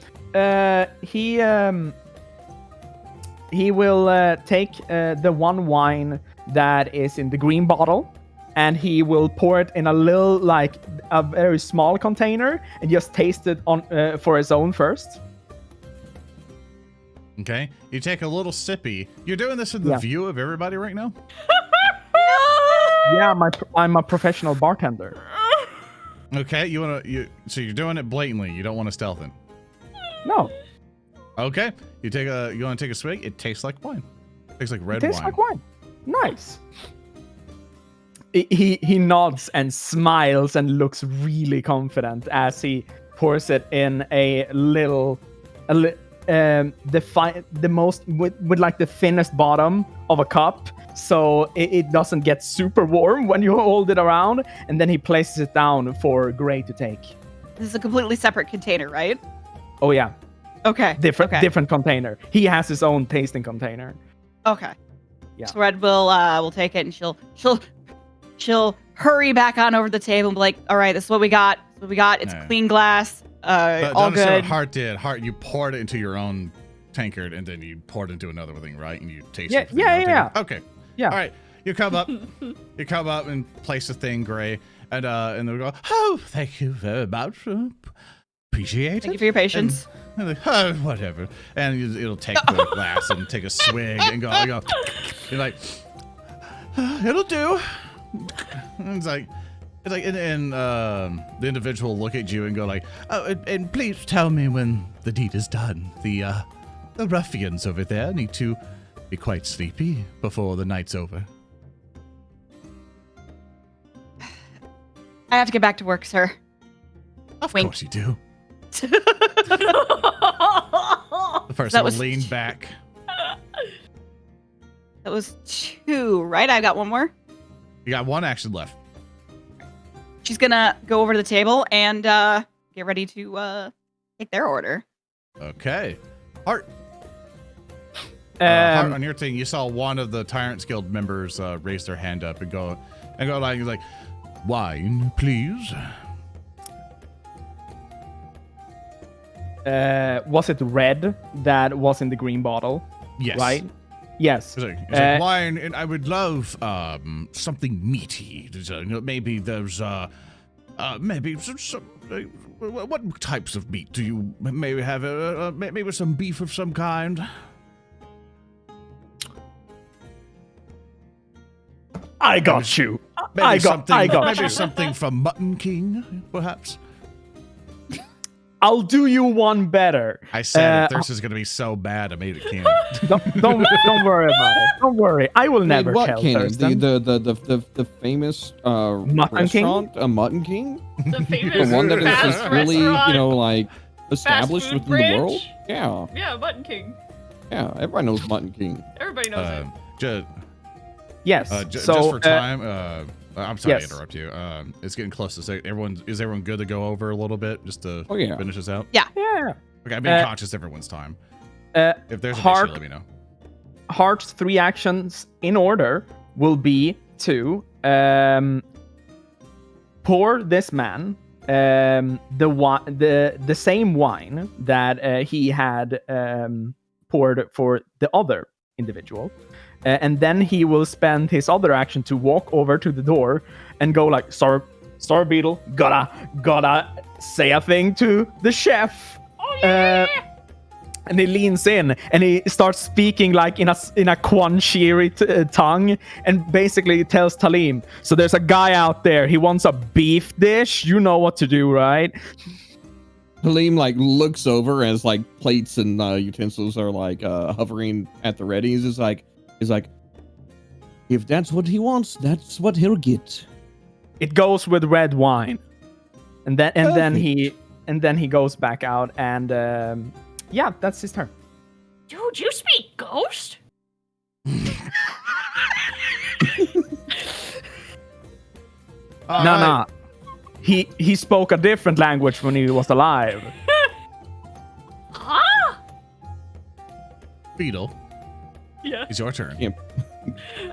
He will take the one wine that is in the green bottle, and he will pour it in a little, like a very small container, and just taste it on for his own first. Okay, you take a little sippy. You're doing this in the view of everybody right now? Yeah, I'm a professional bartender. Okay, so you're doing it blatantly. You don't want to stealth it. No. Okay, you want to take a swig? It tastes like wine. It tastes like red It tastes wine. like wine. Nice. He nods and smiles and looks really confident as he pours it in the most with like the thinnest bottom of a cup, so it doesn't get super warm when you hold it around, and then he places it down for Gray to take. This is a completely separate container, right? Oh yeah, Okay. different container. He has his own tasting container. Okay. Yeah. So Red will take it, and she'll hurry back on over to the table and be like, "All right, this is what we got. It's Yeah. clean glass. But All notice what good." Hart did. Hart, you poured it into your own tankard, and then you poured it into another thing, right? And you taste it. from the other Yeah. tankard. Okay. Yeah. All right. You come up and place the thing, Gray, and they'll go, "Oh, thank you very much. Appreciate it. Thank you for your patience. And like, oh, whatever. And it'll take the glass and take a swig and go. You're like, it'll do. And it's like, and the individual will look at you and go like, "Oh, and please tell me when the deed is done. The ruffians over there need to be quite sleepy before the night's over." I have to get back to work, sir. Of Wink. course you do. The person That will was- lean back. That was 2, right? I got one more. You got one action left. She's gonna go over to the table and get ready to take their order. Okay. Hart. Hart, Um, on your thing, you saw one of the Tyrants Guild members raise their hand up and go like, "Wine, please." Was it Red that was in the green bottle? Yes. Right? Yes. He's like, "Wine, and I would love something meaty. Maybe there's maybe some what types of meat do you maybe have? Maybe some beef of some kind." I got you. Maybe I got maybe you. something from Mutton King, perhaps. I'll do you one better. I said this is gonna be so bad. I made it canon. Don't worry about it. Don't worry. I will never what tell King? Thurston. The famous Mutton King? restaurant, Mutton King, The famous the one that fast is really restaurant. like established food within the world. bridge? Yeah, Yeah, Mutton King. everybody knows Mutton King. Everybody knows it. Yes. Just so for time, I'm sorry yes. to interrupt you. It's getting close to say is everyone good to go over a little bit just to Oh, yeah. finish this out? yeah. Okay, I'm being conscious of everyone's time. Uh, If there's an Hart- issue, let me know. Hart's 3 actions in order will be to pour this man the same wine that he had poured for the other individual, and then he will spend his other action to walk over to the door and go like, "Sorry, Beetle, gotta say a thing to the chef." Oh yeah! And he leans in and he starts speaking like in a Quanshiri tongue, and basically tells Talim, "So there's a guy out there. He wants a beef dish. You know what to do, right?" Halim like looks over as like plates and utensils are like hovering at the ready. He's like, if that's what he wants, that's what he'll get. It goes with red wine, and then he goes back out, and yeah, that's his turn. Dude, you speak ghost? No. He spoke a different language when he was alive. Huh? Beetle, Yeah. it's your turn. Yeah.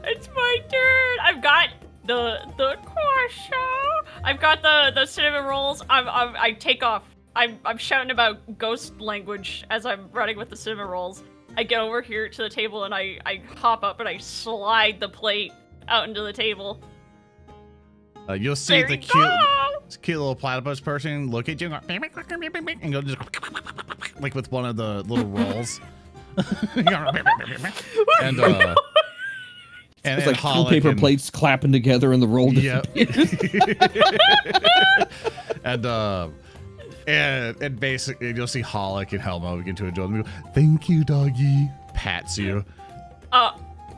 It's my turn. I've got the croissant. I've got the cinnamon rolls. I take off. I'm shouting about ghost language as I'm running with the cinnamon rolls. I get over here to the table and I hop up and I slide the plate out into the table. You'll see There the we cute go. little platypus person look at you and go just like with one of the little rolls. and It's like two paper plates clapping together in the roll. Yep. and basically you'll see Holic and Helmo begin to enjoy them. Thank you, doggy. Pats you. No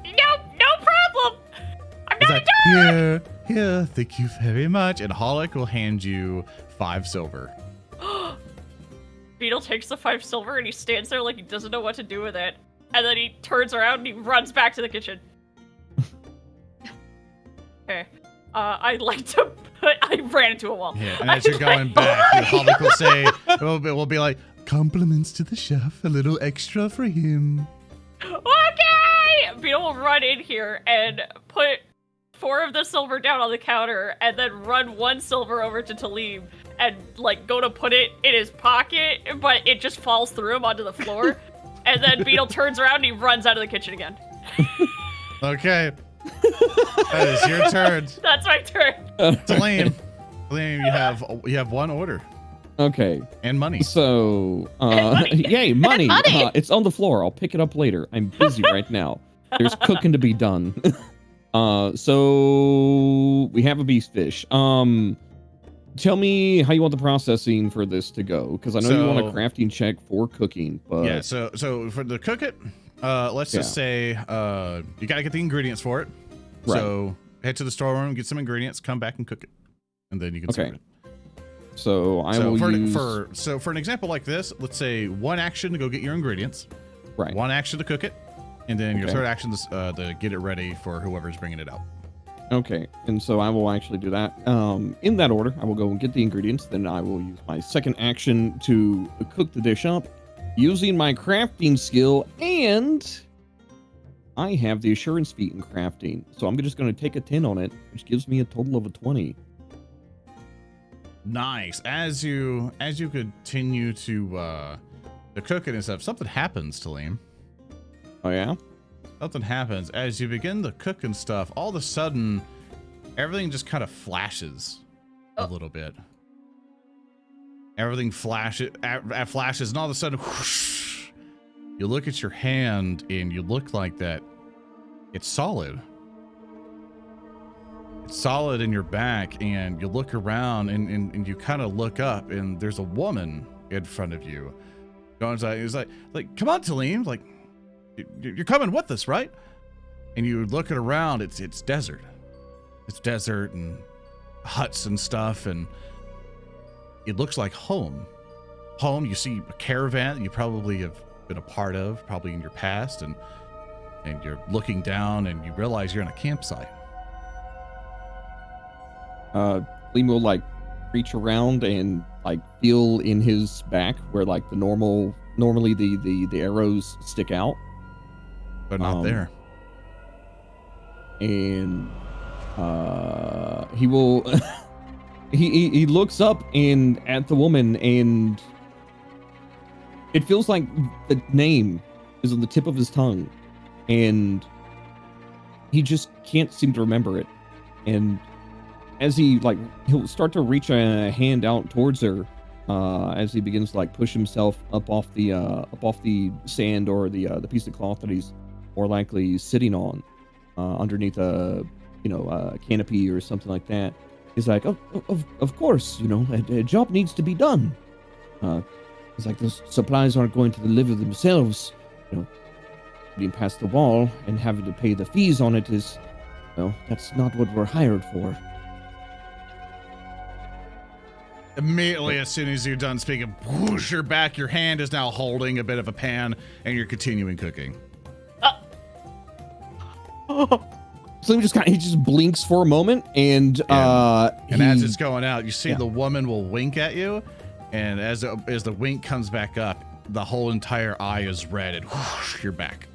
problem. I'm He's not like, a dog. Here, thank you very much. And Holic will hand you 5 silver. Beetle takes the 5 silver and he stands there like he doesn't know what to do with it. And then he turns around and he runs back to the kitchen. Okay. I ran into a wall. Yeah, and as you're going back, Holic will say, we'll be like, compliments to the chef, a little extra for him. Okay! Beetle will run in here and put 4 of the silver down on the counter and then run 1 silver over to Tellem and like go to put it in his pocket, but it just falls through him onto the floor. And then Beetle turns around and he runs out of the kitchen again. Okay. That is your turn. That's my turn. Tellem, you have 1 order. Okay. And money. So, money. yay, money. Money. It's on the floor. I'll pick it up later. I'm busy right now. There's cooking to be done. So we have a beast fish. Tell me how you want the processing for this to go, because I know you want a crafting check for cooking. But yeah. So for the cook it, let's just say you gotta get the ingredients for it. Right. So head to the storeroom, get some ingredients, come back and cook it, and then you can serve it. So I will use... for an example like this, let's say 1 action to go get your ingredients, right? 1 action to cook it, and then your 3rd action to get it ready for whoever's bringing it out. Okay, and so I will actually do that. In that order, I will go and get the ingredients. Then I will use my 2nd action to cook the dish up using my crafting skill, and I have the assurance feat in crafting. So I'm just going to take a 10 on it, which gives me a total of a 20. Nice. As you continue to cook it and stuff, something happens, Tellem. Oh yeah? Something happens as you begin to cook and stuff. All of a sudden, everything just kind of flashes a little bit. Everything flashes, and all of a sudden, whoosh, you look at your hand and you look like that. It's solid. It's solid in your back, and you look around and you kind of look up, and there's a woman in front of you. He's like, come on, Tellem, like, you're coming with us, right? And you look around, it's desert. It's desert and huts and stuff, and it looks like home. You see a caravan that you probably have been a part of, probably in your past, and you're looking down and you realize you're in a campsite. Liam will like reach around and like feel in his back where like normally the arrows stick out. They're not there. And he will he looks up and at the woman, and it feels like the name is on the tip of his tongue, and he just can't seem to remember it. And as he'll start to reach a hand out towards her, as he begins to like push himself up off the sand or the piece of cloth that he's more likely sitting on, underneath a canopy or something like that. He's like, of course, a job needs to be done. He's like, the supplies aren't going to deliver themselves. Being past the wall and having to pay the fees on it is, that's not what we're hired for. Immediately, as soon as you're done speaking, whoosh, your back, your hand is now holding a bit of a pan, and you're continuing cooking. So he just blinks for a moment, and as it's going out, you see the woman will wink at you, and as the wink comes back up, the whole entire eye is red, and whoosh, you're back.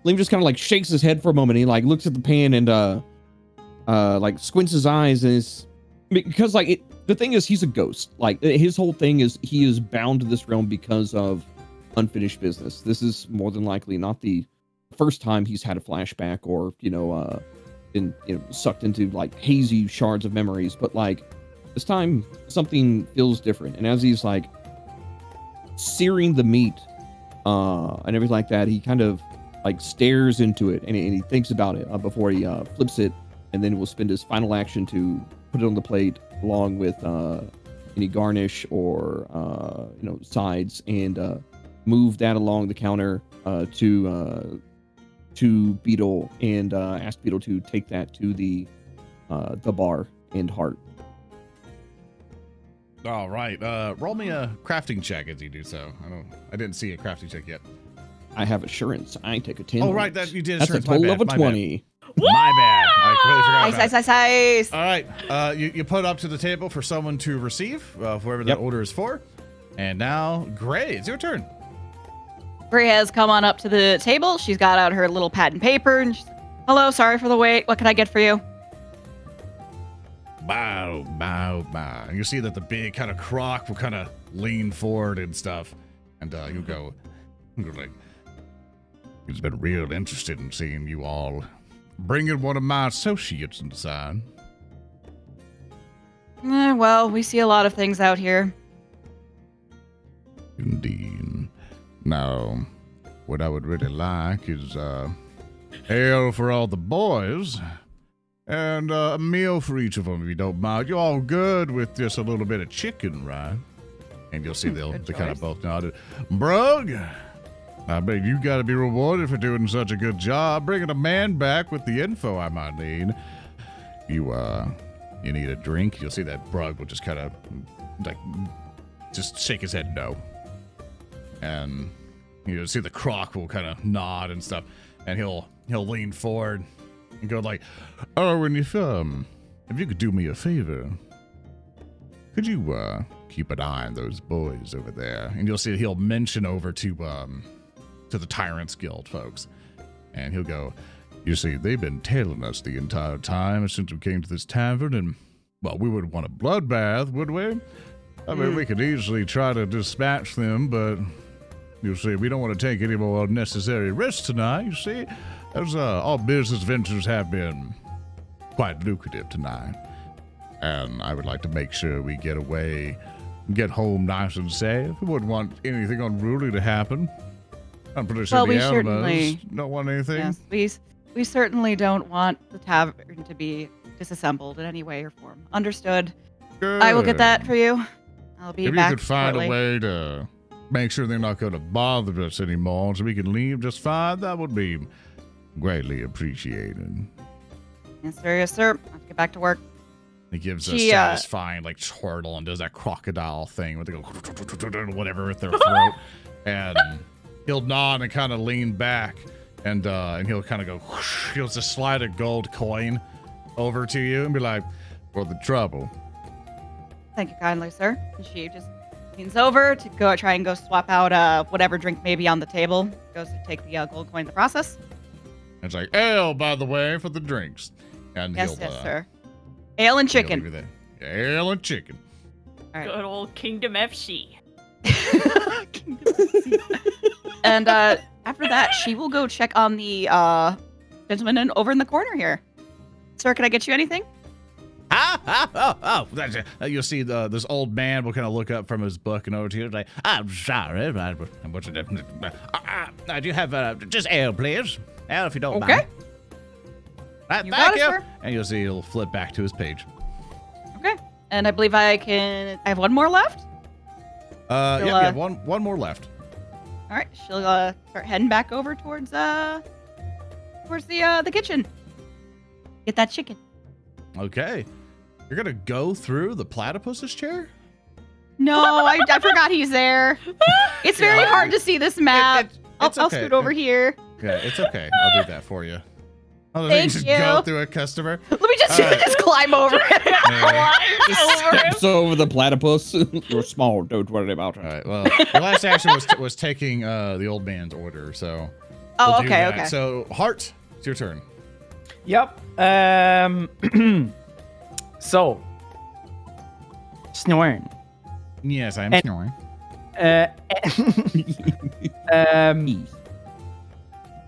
Liam just kind of like shakes his head for a moment. He like looks at the pan and like squints his eyes, and is because like the thing is he's a ghost. Like his whole thing is he is bound to this realm because of unfinished business. This is more than likely not the first time he's had a flashback or been sucked into like hazy shards of memories, but like this time something feels different. And as he's like searing the meat and everything like that, he kind of like stares into it and he thinks about it before he flips it, and then will spend his final action to put it on the plate along with any garnish or sides, and move that along the counter to Beetle, and ask Beetle to take that to the bar and Heart. All right. Roll me a crafting check as you do so. I didn't see a crafting check yet. I have assurance. I take a 10. Oh, right. That you did That's a assurance. total of a 20. My bad. I completely forgot about it. Nice. All right. You put it up to the table for someone to receive, whoever that order is for. And now, Gray, it's your turn. Gray has come on up to the table. She's got out her little pad and paper, and she's, hello, sorry for the wait. What can I get for you? Bow, bow, bow. And you see that the big kind of croc will kind of lean forward and stuff. And you go like, he's been real interested in seeing you all bringing one of my associates inside. Well, we see a lot of things out here. Indeed. Now, what I would really like is ale for all the boys and a meal for each of them, if you don't mind. You're all good with just a little bit of chicken, right? And you'll see they kind of both nodded. Brug, I bet you got to be rewarded for doing such a good job, bringing a man back with the info I might need. You need a drink? You'll see that Brug will just kind of, like, just shake his head no. And you'll see the croc will kind of nod and stuff, and he'll lean forward and go like, oh, and if you could do me a favor, could you keep an eye on those boys over there? And you'll see he'll mention over to the Tyrants Guild folks, and he'll go, you see, they've been tailing us the entire time since we came to this tavern, and well, we would want a bloodbath, would we? I mean, we could easily try to dispatch them, but you see, we don't want to take any more unnecessary risks tonight, you see, as all business ventures have been quite lucrative tonight. And I would like to make sure we get away, get home nice and safe. We wouldn't want anything unruly to happen. I'm pretty sure the animals don't want anything. Yes, we certainly don't want the tavern to be disassembled in any way or form. Understood. Good. I will get that for you. I'll be back If you could find shortly. a way to make sure they're not going to bother us anymore so we can leave just fine, that would be greatly appreciated. Yes, sir. I have to get back to work. He gives a satisfying like chortle and does that crocodile thing where they go whatever with their throat, and he'll nod and kind of lean back, and he'll kind of go. Whoosh, he'll just slide a gold coin over to you and be like, "For the trouble." Thank you kindly, sir. And she just leans over to go try and go swap out whatever drink may be on the table. Goes to take the gold coin in the process. It's like ale, by the way, for the drinks. And yes, sir. Ale and chicken. Ale and chicken. All right. Good old Kingdom FC. And after that, she will go check on the gentleman over in the corner here. Sir, can I get you anything? You'll see this old man will kind of look up from his book and over to you. Like, I'm sorry, but do you have just ale, please? Ale, if you don't mind. You Thank got it, you. sir. And you'll see he'll flip back to his page. Okay. And I believe I have one more left. Yeah, we have one more left. All right. She'll start heading back over towards the kitchen. Get that chicken. Okay. You're gonna go through the platypus's chair? No, I forgot he's there. It's very hard to see this map. It's I'll okay. scoot over here. Yeah, it's okay. I'll do that for you. Oh, Thank just you. go through a customer. Let me just climb over it. Just steps over the platypus. You're small. Don't worry about it. All right. Well, your last action was taking the old man's order. So. Oh, we'll do okay, that. okay. So, Hart, it's your turn. Yep. So, snoring. Yes, I am And- snoring.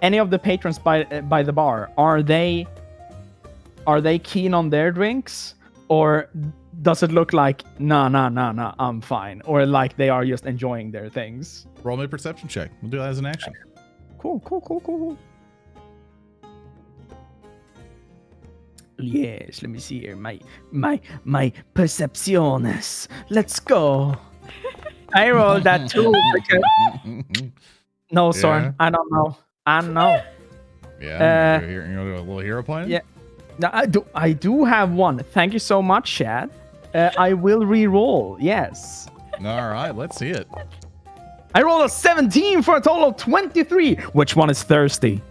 Any of the patrons by the bar, are they keen on their drinks, or does it look like nah, I'm fine, or like they are just enjoying their things? Roll me a perception check. We'll do that as an action. Cool. Yes, let me see here. My percepciones. Let's go. I rolled that too because no, Soren. Yeah. I don't know. Yeah. You want to do a little hero point? Yeah. No, I do have one. Thank you so much, Chad. I will re-roll. Yes. All right. Let's see it. I rolled a 17 for a total of 23. Which one is thirsty?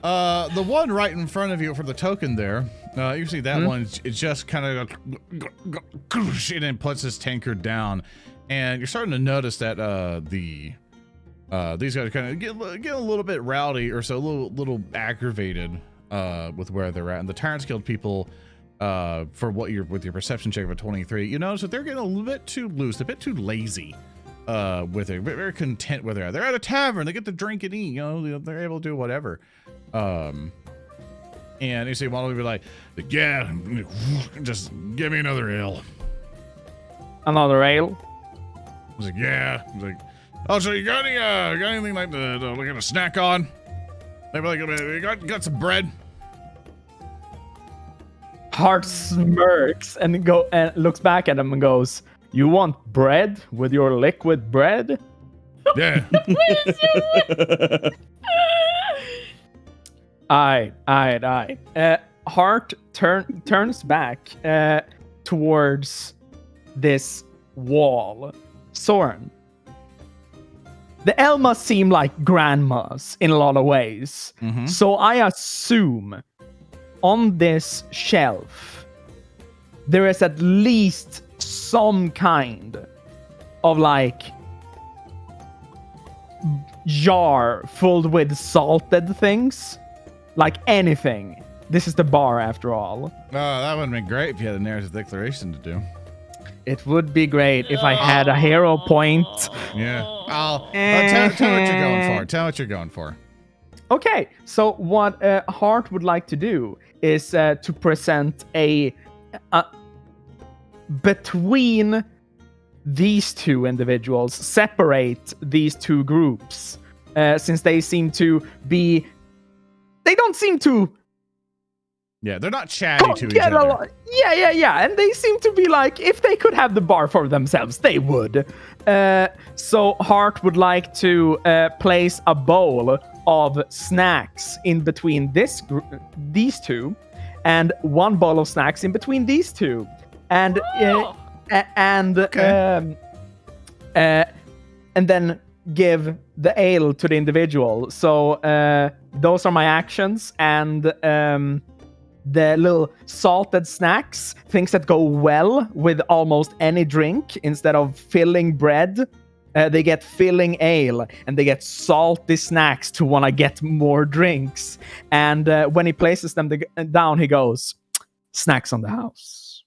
The one right in front of you for the token there. You see that one. It just kind of and then puts his tankard down, and you're starting to notice that these guys are kind of get a little bit rowdy or so, a little aggravated with where they're at. And the Tyrants Guild people, for what with your perception check of a 23, you notice that they're getting a little bit too loose, a bit too lazy. With it, very content where they're at. They're at a tavern. They get to drink and eat. You know, they're able to do whatever. And you see one of them be like, yeah, just give me another ale. Another ale? I was like, yeah. I was like, oh, so you got anything like to like a snack on? Maybe like you got some bread. Hart smirks and looks back at him and goes, "You want bread with your liquid bread?" Yeah. Aye. Hart turns back towards this wall. Soren, the Elmas seem like grandmas in a lot of ways. Mm-hmm. So I assume on this shelf there is at least some kind of like jar filled with salted things, like anything. This is the bar after all. Oh, that would have been great if you had a narrative declaration to do. It would be great if I had a hero point. Yeah. Tell what you're going for. Tell what you're going for. Okay, so what Hart would like to do is to present a between these two individuals, separate these two groups, since they seem to be. They don't seem to. Yeah, they're not chatty to each get other. along. Yeah, and they seem to be like, if they could have the bar for themselves, they would. So Hart would like to place a bowl of snacks in between these two, and one bowl of snacks in between these two, and and then give the ale to the individual. So those are my actions, and the little salted snacks, things that go well with almost any drink. Instead of filling bread, they get filling ale, and they get salty snacks to want to get more drinks. And when he places them down, he goes, "Snacks on the house."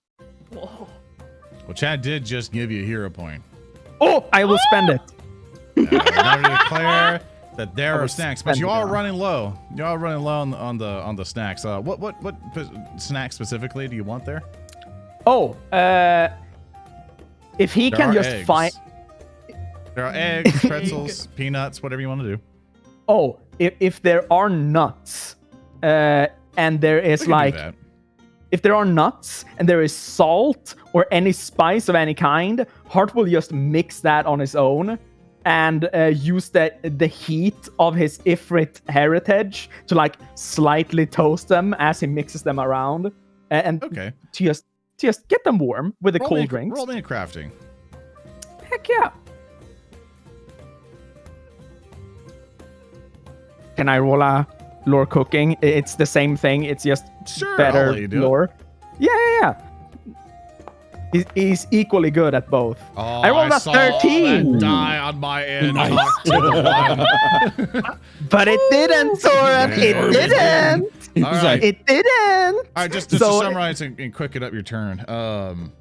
Whoa. Well, Chad did just give you a hero point. Oh, I will spend it. In order to declare that there I are will snacks, but spend you it are now. running low. You are running low on the snacks. What snacks specifically do you want there? Oh, if he There can are just eggs. find. There are eggs, pretzels, peanuts, whatever you want to do. Oh, if there are nuts, and there is We can do like. that. If there are nuts and there is salt or any spice of any kind, Hart will just mix that on his own and use the heat of his Ifrit heritage to like slightly toast them as he mixes them around, and Okay. to just get them warm with the cold drinks. Roll me a crafting. Heck yeah! Can I roll a lore cooking. It's the same thing. It's just Sure, I'll better let you do it. lore. Yeah. He's equally good at both. Oh, I rolled a saw 13. that die on my end. Nice. Talk to the one. But it didn't, Soren. Yeah, It didn't. All right. It didn't. All right, just to summarize and quicken up your turn.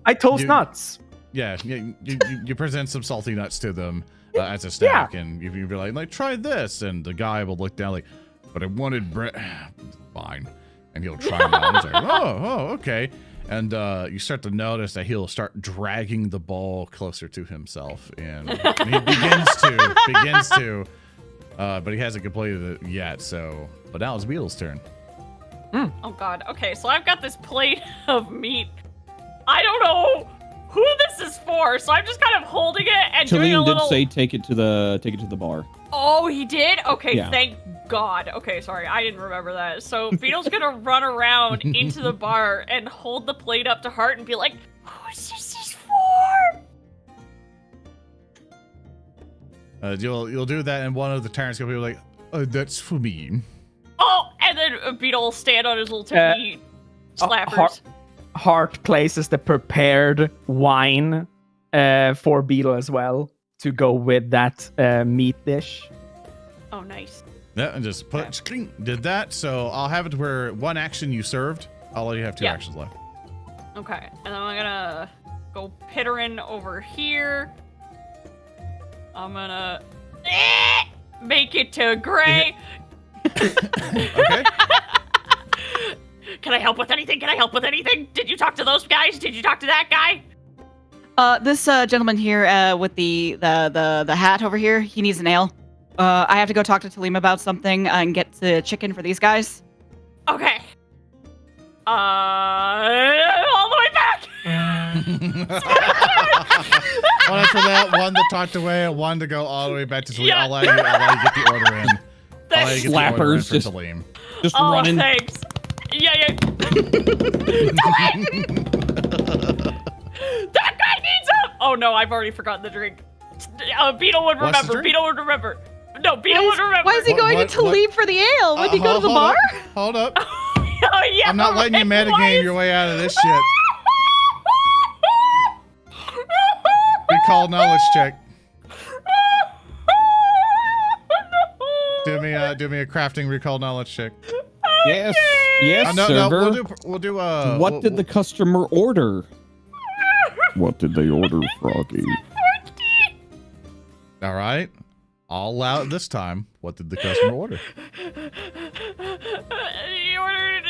I toast you- nuts. Yeah, you present some salty nuts to them as a snack, and you'd be like, try this, and the guy will look down like, but I wanted bread. Fine, and he'll try them out. He's like, oh, okay, and you start to notice that he'll start dragging the ball closer to himself, and he begins to, but he hasn't completed it yet. So, but now it's Beetle's turn. Oh god. Okay, so I've got this plate of meat. I don't know who this is for, so I'm just kind of holding it and doing a Tellem did little. say take it to the bar. Oh, he did? Okay, Yeah. thank God. Okay, sorry, I didn't remember that. So Beetle's gonna run around into the bar and hold the plate up to Hart and be like, "Who is this for?" You'll do that, and one of the tyrants will be like, that's for me. Oh, and then Beetle will stand on his little tiny slappers. Hart places the prepared wine for Beetle as well to go with that meat dish. Oh, nice. Yeah, and just did that. So I'll have it where one action you served. I'll let you have two actions left. Okay, and then I'm gonna go pittering over here. I'm gonna make it to Gray. Okay. Can I help with anything? Did you talk to those guys? Did you talk to that guy? This gentleman here with the hat over here, he needs an ale. I have to go talk to Tellem about something and get the chicken for these guys. Okay. All the way back. One after that, one to talk away, and one to go all the way back to sleep. Yeah. I'll let you get the order in. I'll let you get the order in Slappers for just- Tellem. Just Oh, running. thanks. Yeah. That guy needs up. Oh no, I've already forgotten the drink. Beetle would What's the remember. drink? No, Beetle would remember. Why is he going What- to Tellem for the ale? Would he go to the hold bar? up, hold up. Oh yeah. I'm not letting you right, why metagame is- your way out of this shit. Recall knowledge check. Do me a crafting recall knowledge check. Yes, yes, No, server. we'll do What did the customer order? What did they order, Froggy? All right. I'll allow it this time. What did the customer order? He ordered.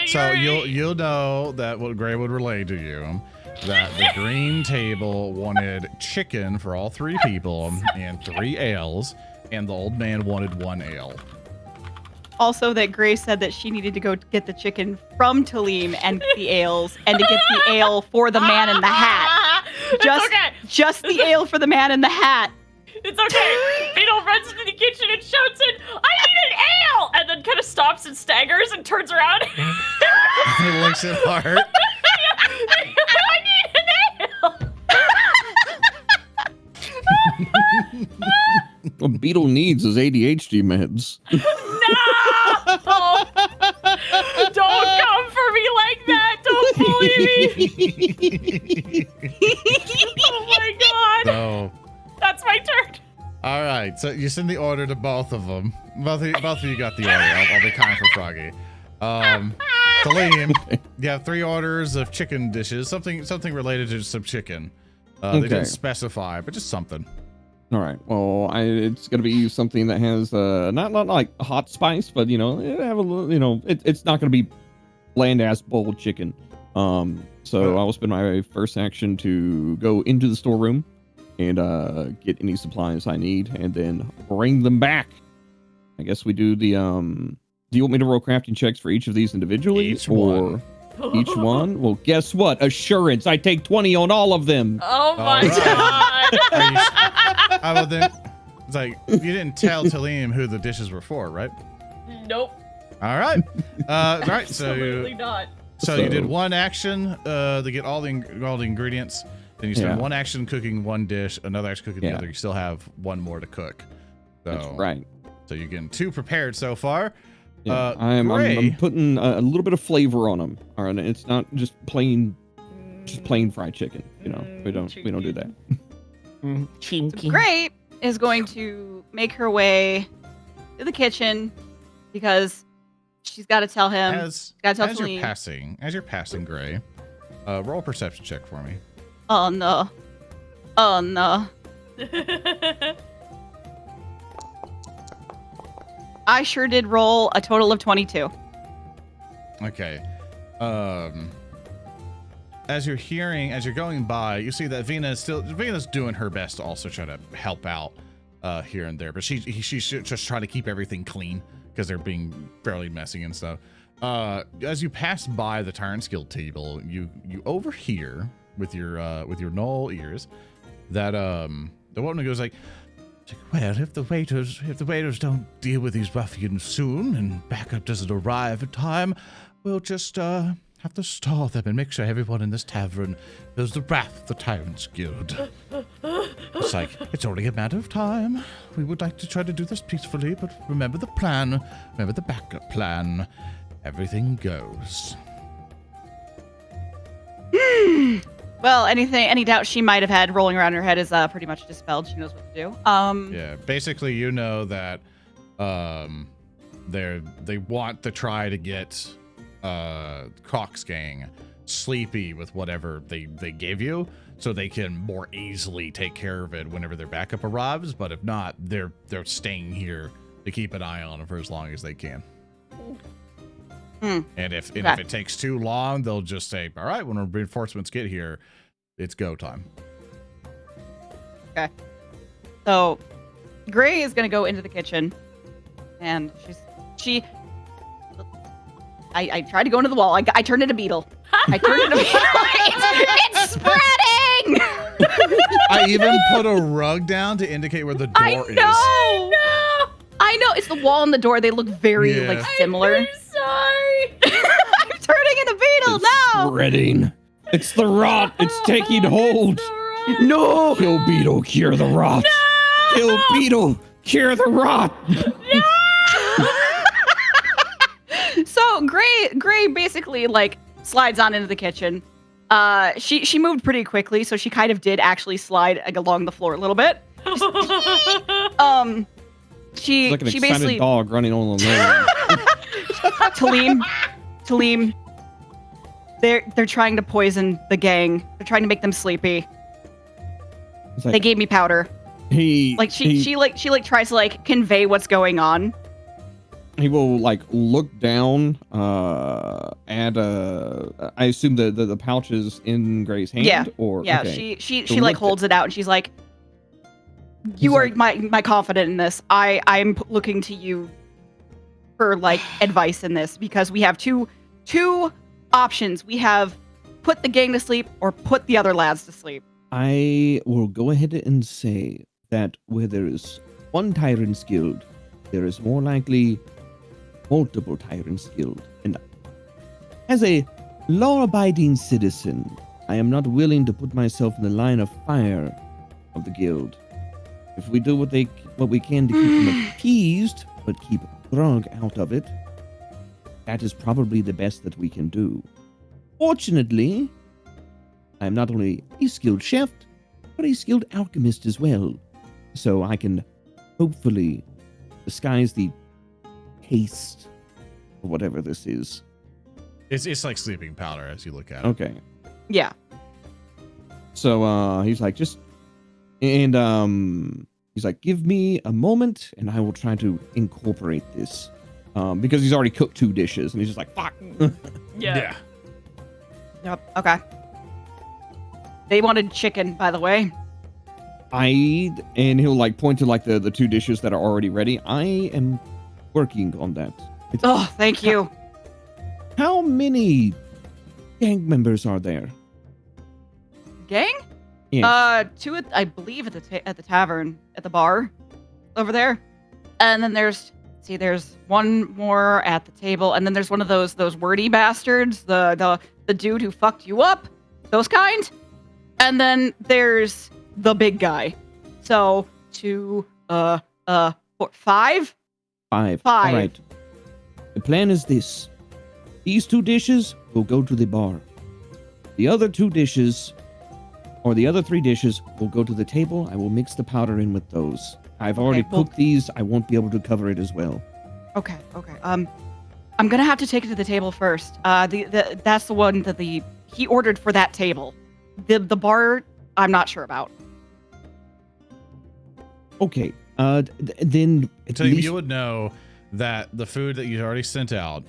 So you'll know that what Gray would relay to you, that the green table wanted chicken for all three people and 3 ales, and the old man wanted 1 ale. Also, that Grace said that she needed to go get the chicken from Tellem and the ales, and to get the ale for the man in the hat. It's okay. Just the ale for the man in the hat. It's okay. Beetle runs into the kitchen and shouts in, "I need an ale!" And then kind of stops and staggers and turns around. He looks at Hart. I need an ale! What Beetle needs is ADHD meds. No! Don't come for me like that! Don't bully me! Oh my god! So, That's my turn. all right. So you send the order to both of them. Both of you got the order. I'll be kind for Froggy. Tellem, you have 3 orders of chicken dishes. Something related to some chicken. They Okay. didn't specify, but just something. All right. Well, it's gonna be something that has not like hot spice, but it have a little, it's not gonna be bland ass boiled chicken. So I will spend my first action to go into the storeroom and get any supplies I need, and then bring them back. I guess we do the Do you want me to roll crafting checks for each of these individually, Each or each one? Well, guess what? Assurance. I take 20 on all of them. Oh my All right. god! How about then? It's like you didn't tell Tellem who the dishes were for, right? Nope. All right. Right. Absolutely not. So you did 1 action to get all the ingredients. Then you spend Yeah. 1 action cooking 1 dish, another action cooking the Yeah. other. You still have 1 more to cook. So That's right. So you're getting 2 prepared so far. Yeah, Gray. I'm putting a little bit of flavor on them. All right, it's not just plain fried chicken. You know, we don't do that. Chinky. Gray is going to make her way to the kitchen because she's got to tell him. As you're passing Gray, roll a perception check for me. Oh no. Oh no. I sure did roll a total of 22. Okay. As you're going by, you see that Vena's doing her best to also try to help out here and there, but she's just trying to keep everything clean because they're being fairly messy and stuff. As you pass by the Tyrant's Guild table, you overhear with your null ears that the woman goes like, well, if the waiters don't deal with these ruffians soon and backup doesn't arrive in time, we'll just have to stall them and make sure everyone in this tavern feels the wrath of the Tyrant's Guild. It's like, it's only a matter of time. We would like to try to do this peacefully, but remember the plan. Remember the backup plan. Everything goes. Well, any doubt she might have had rolling around her head is pretty much dispelled. She knows what to do. Yeah, basically, you know that they want to try to get Croc's gang sleepy with whatever they give you, so they can more easily take care of it whenever their backup arrives. But if not, they're staying here to keep an eye on them for as long as they can. And if it takes too long, they'll just say, all right, when reinforcements get here, it's go time. Okay. So Gray is going to go into the kitchen, and I tried to go into the wall. I turned into Beetle. I turned into Beetle. It's spreading! I even put a rug down to indicate where the door is. I know. It's the wall and the door. They look very similar. I'm sorry. I'm turning into Beetle now. Spreading. It's the rot. It's taking hold. No! Kill Beetle, cure the rot. No! Kill Beetle, cure the rot. So Gray basically slides on into the kitchen. She moved pretty quickly, so she kind of did actually slide along the floor a little bit. She It's like an she excited basically dog running on the lane. Taleem. They're trying to poison the gang. They're trying to make them sleepy. It's like, They gave me powder. he Tries to convey what's going on. He will look down at I assume the pouch is in Gray's hand. Yeah. Okay. She So look holds it out and she's like, "You are my confidant in this. I'm looking to you for advice in this because we have two options. We have put the gang to sleep or put the other lads to sleep." I will go ahead and say that where there is one Tyrant's Guild, there is more likely multiple Tyrant's Guild. And as a law-abiding citizen, I am not willing to put myself in the line of fire of the guild. If we do what we can to keep them appeased, but keep Grog out of it, that is probably the best that we can do. Fortunately, I am not only a skilled chef, but a skilled alchemist as well. So I can hopefully disguise the taste of whatever this is. It's like sleeping powder as you look at it. Okay. Yeah. So he's like, he's like, give me a moment and I will try to incorporate this. Because he's already cooked 2 dishes and he's just like, fuck. Yeah. Yep. Okay. They wanted chicken, by the way. And he'll point to the 2 dishes that are already ready. I am working on that. Oh, thank you. How many gang members are there? Gang? Yes. 2 I believe at the tavern at the bar over there, and then there's one more at the table, and then there's one of those wordy bastards, the dude who fucked you up, those kind, and then there's the big guy. So 2, 4, 5. 5. 5. All right. The plan is this. These 2 dishes will go to the bar. The other 2 dishes, or the other 3 dishes, will go to the table. I will mix the powder in with those. I've already cooked these. I won't be able to cover it as well. Okay. I'm gonna have to take it to the table first. That's the one that he ordered for that table. The bar, I'm not sure about. Okay. Then at So least you would know that the food that you already sent out,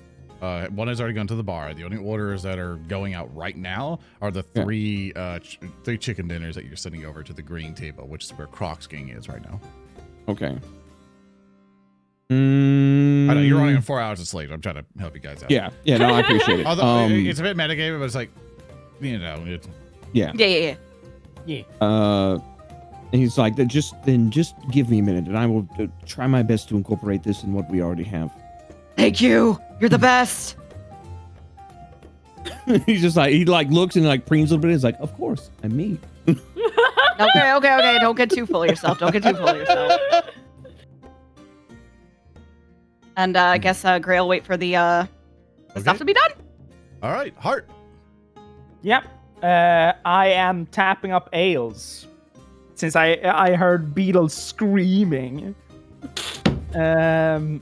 one has already gone to the bar. The only orders that are going out right now are the 3 chicken dinners that you're sending over to the green table, which is where Croc's Gang is right now. Okay. I know you're running on 4 hours of sleep. I'm trying to help you guys out. Yeah. No, I appreciate it. Although it's a bit metagated, but it's like, Yeah. Yeah. And he's like, just give me a minute, and I will try my best to incorporate this in what we already have. Thank you. You're the best. He's just like, he like looks and like preens a little bit. He's like, of course, I'm me. Okay. Don't get too full of yourself. And I guess Gray will wait for the stuff to be done. All right, Hart. Yep. I am tapping up ales. Since I heard Beetle screaming. I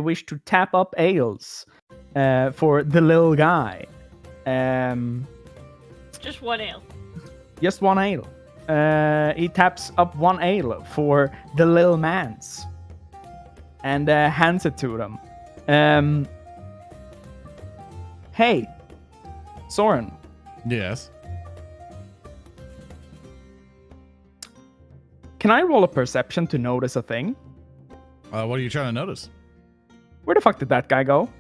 wish to tap up ales for the little guy. Just 1 ale. Just 1 ale. He taps up 1 ale for the little mans. And hands it to them. Hey, Soren. Yes. Can I roll a perception to notice a thing? What are you trying to notice? Where the fuck did that guy go?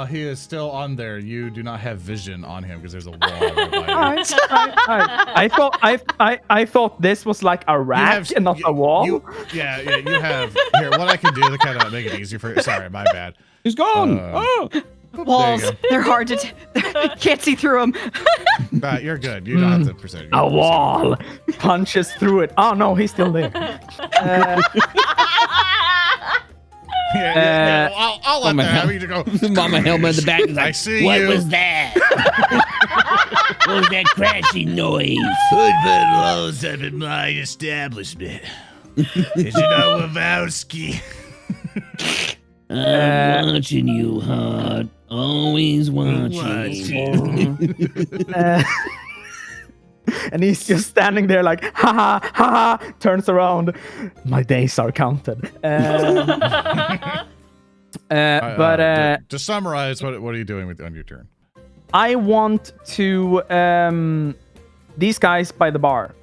He is still on there. You do not have vision on him because there's a wall. Right I thought this was like a rack and not a wall. You have. Here, what I can do to kind of make it easier for you. Sorry, my bad. He's gone. Walls, they're hard to can't see through them. You're good. You don't have to present. A wall punches through it. Oh no, he's still there. I'll let that happen. You go. Mama Helma in the back is like, I see What you. was that? What was that crashing noise? Food belows up in my establishment. Did you know Wavowski? I'm watching you, Hart. Always watching. And he's just standing there like, ha ha ha, turns around. My days are counted. But to summarize, what are you doing on your turn? I want to these guys by the bar.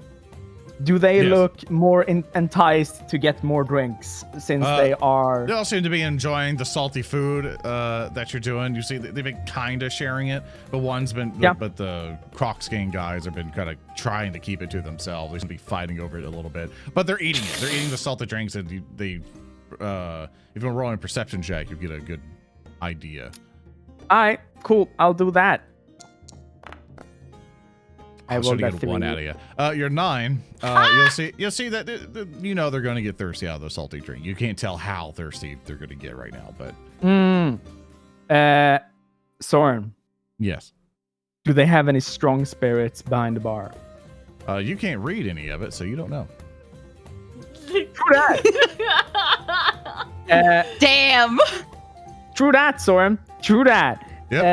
Do they Yes. look more enticed to get more drinks since they are? They all seem to be enjoying the salty food that you're doing. You see, they've been kind of sharing it, but but the Croc's Gang guys have been kind of trying to keep it to themselves. They seem to be fighting over it a little bit, but they're eating it. They're eating the salted drinks, and if you're rolling a perception check, you get a good idea. All right, cool. I'll do that. I So rolled to that get 1 out of you. You're 9. You'll see that they're going to get thirsty out of the salty drink. You can't tell how thirsty they're going to get right now, but Soren, yes. do they have any strong spirits behind the bar? You can't read any of it, so you don't know. True that. Damn. True that, Soren. True that. Yep.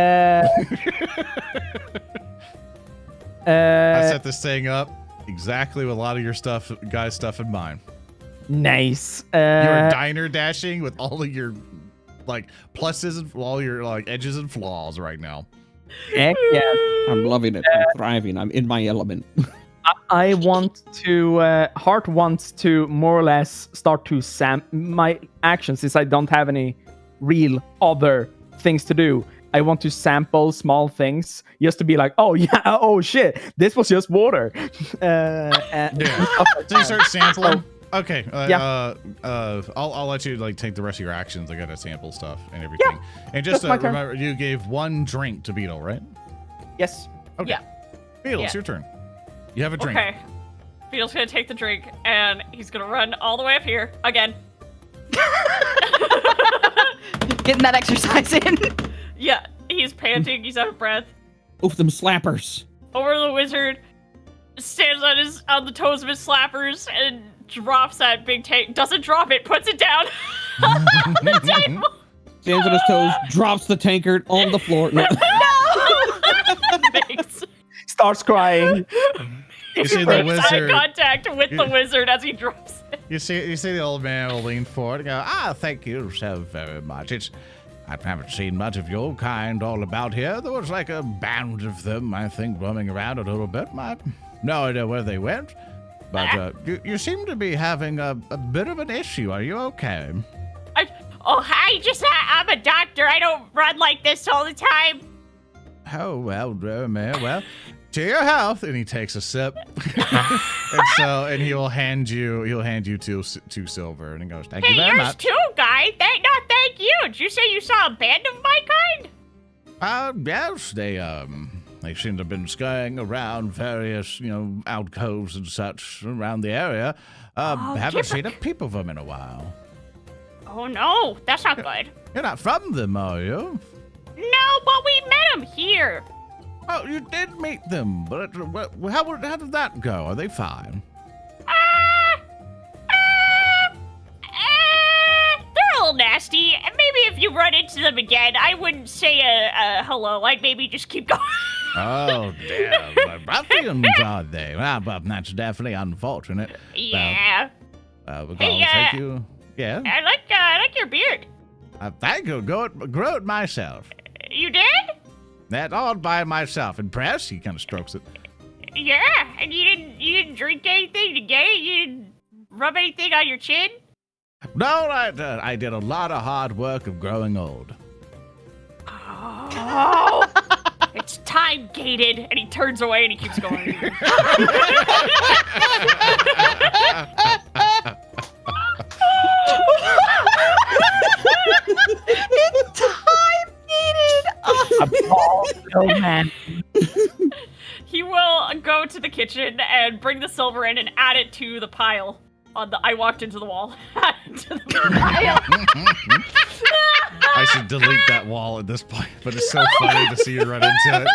I Uh, set this thing up exactly with a lot of your guys' stuff in mind. nice. You're diner dashing with all of your like pluses and all your like edges and flaws right now. Heck yeah. I'm loving it. I'm thriving. I'm in my element. I want to. Hart wants to more or less start to my actions since I don't have any real other things to do. I want to sample small things just to be like, oh yeah, oh shit, this was just water. So you start sampling. Okay. Yeah. I'll let you like take the rest of your actions. I gotta sample stuff and everything. Yeah. And just That's my turn. remember, you gave 1 drink to Beetle, right? Yes. Okay. Yeah. Beetle, Yeah. it's your turn. You have a drink. Okay. Beetle's gonna take the drink, and he's gonna run all the way up here again. Getting that exercise in. Yeah, he's panting, he's out of breath. Oof, them slappers. Over to the wizard, stands on the toes of his slappers, and drops that big tank. Doesn't drop it, puts it down on the table. Stands on his toes, drops the tankard on the floor. No. Starts crying. You see the Makes wizard. eye contact with the wizard as he drops it. You see the old man will lean forward and go, thank you so very much. I haven't seen much of your kind all about here. There was like a band of them, I think, roaming around a little bit. I have no idea where they went. But you seem to be having a bit of an issue. Are you okay? I'm a doctor. I don't run like this all the time. Oh, well, man, well, to your health. And he takes a sip. and he'll hand you two silver. And he goes, thank you very much. Hey, yours too, guy. Thank you. Did you say you saw a band of my kind? Yes, they seem to have been scurrying around various, alcoves and such around the area. Haven't seen a peep of them in a while. Oh, no. That's not good. You're not from them, are you? No, but we met them here. Oh, you did meet them, but how did that go? Are they fine? They're a little nasty. Maybe if you run into them again, I wouldn't say a hello. I'd maybe just keep going. Oh, damn. Ruffians, are they? Well, but that's definitely unfortunate. Yeah. We're going to take you. Yeah. I like your beard. Thank you. Grow it myself. You did? That all by myself. Impressed? He kind of strokes it. Yeah. And you didn't drink anything to get it? You didn't rub anything on your chin? No, I did a lot of hard work of growing old. Oh. It's time gated. And he turns away and he keeps going. It's time needed. Oh man. He will go to the kitchen and bring the silver in and add it to the pile. I walked into the wall. Add it to the pile. I should delete that wall at this point, but it's so funny to see you run into it.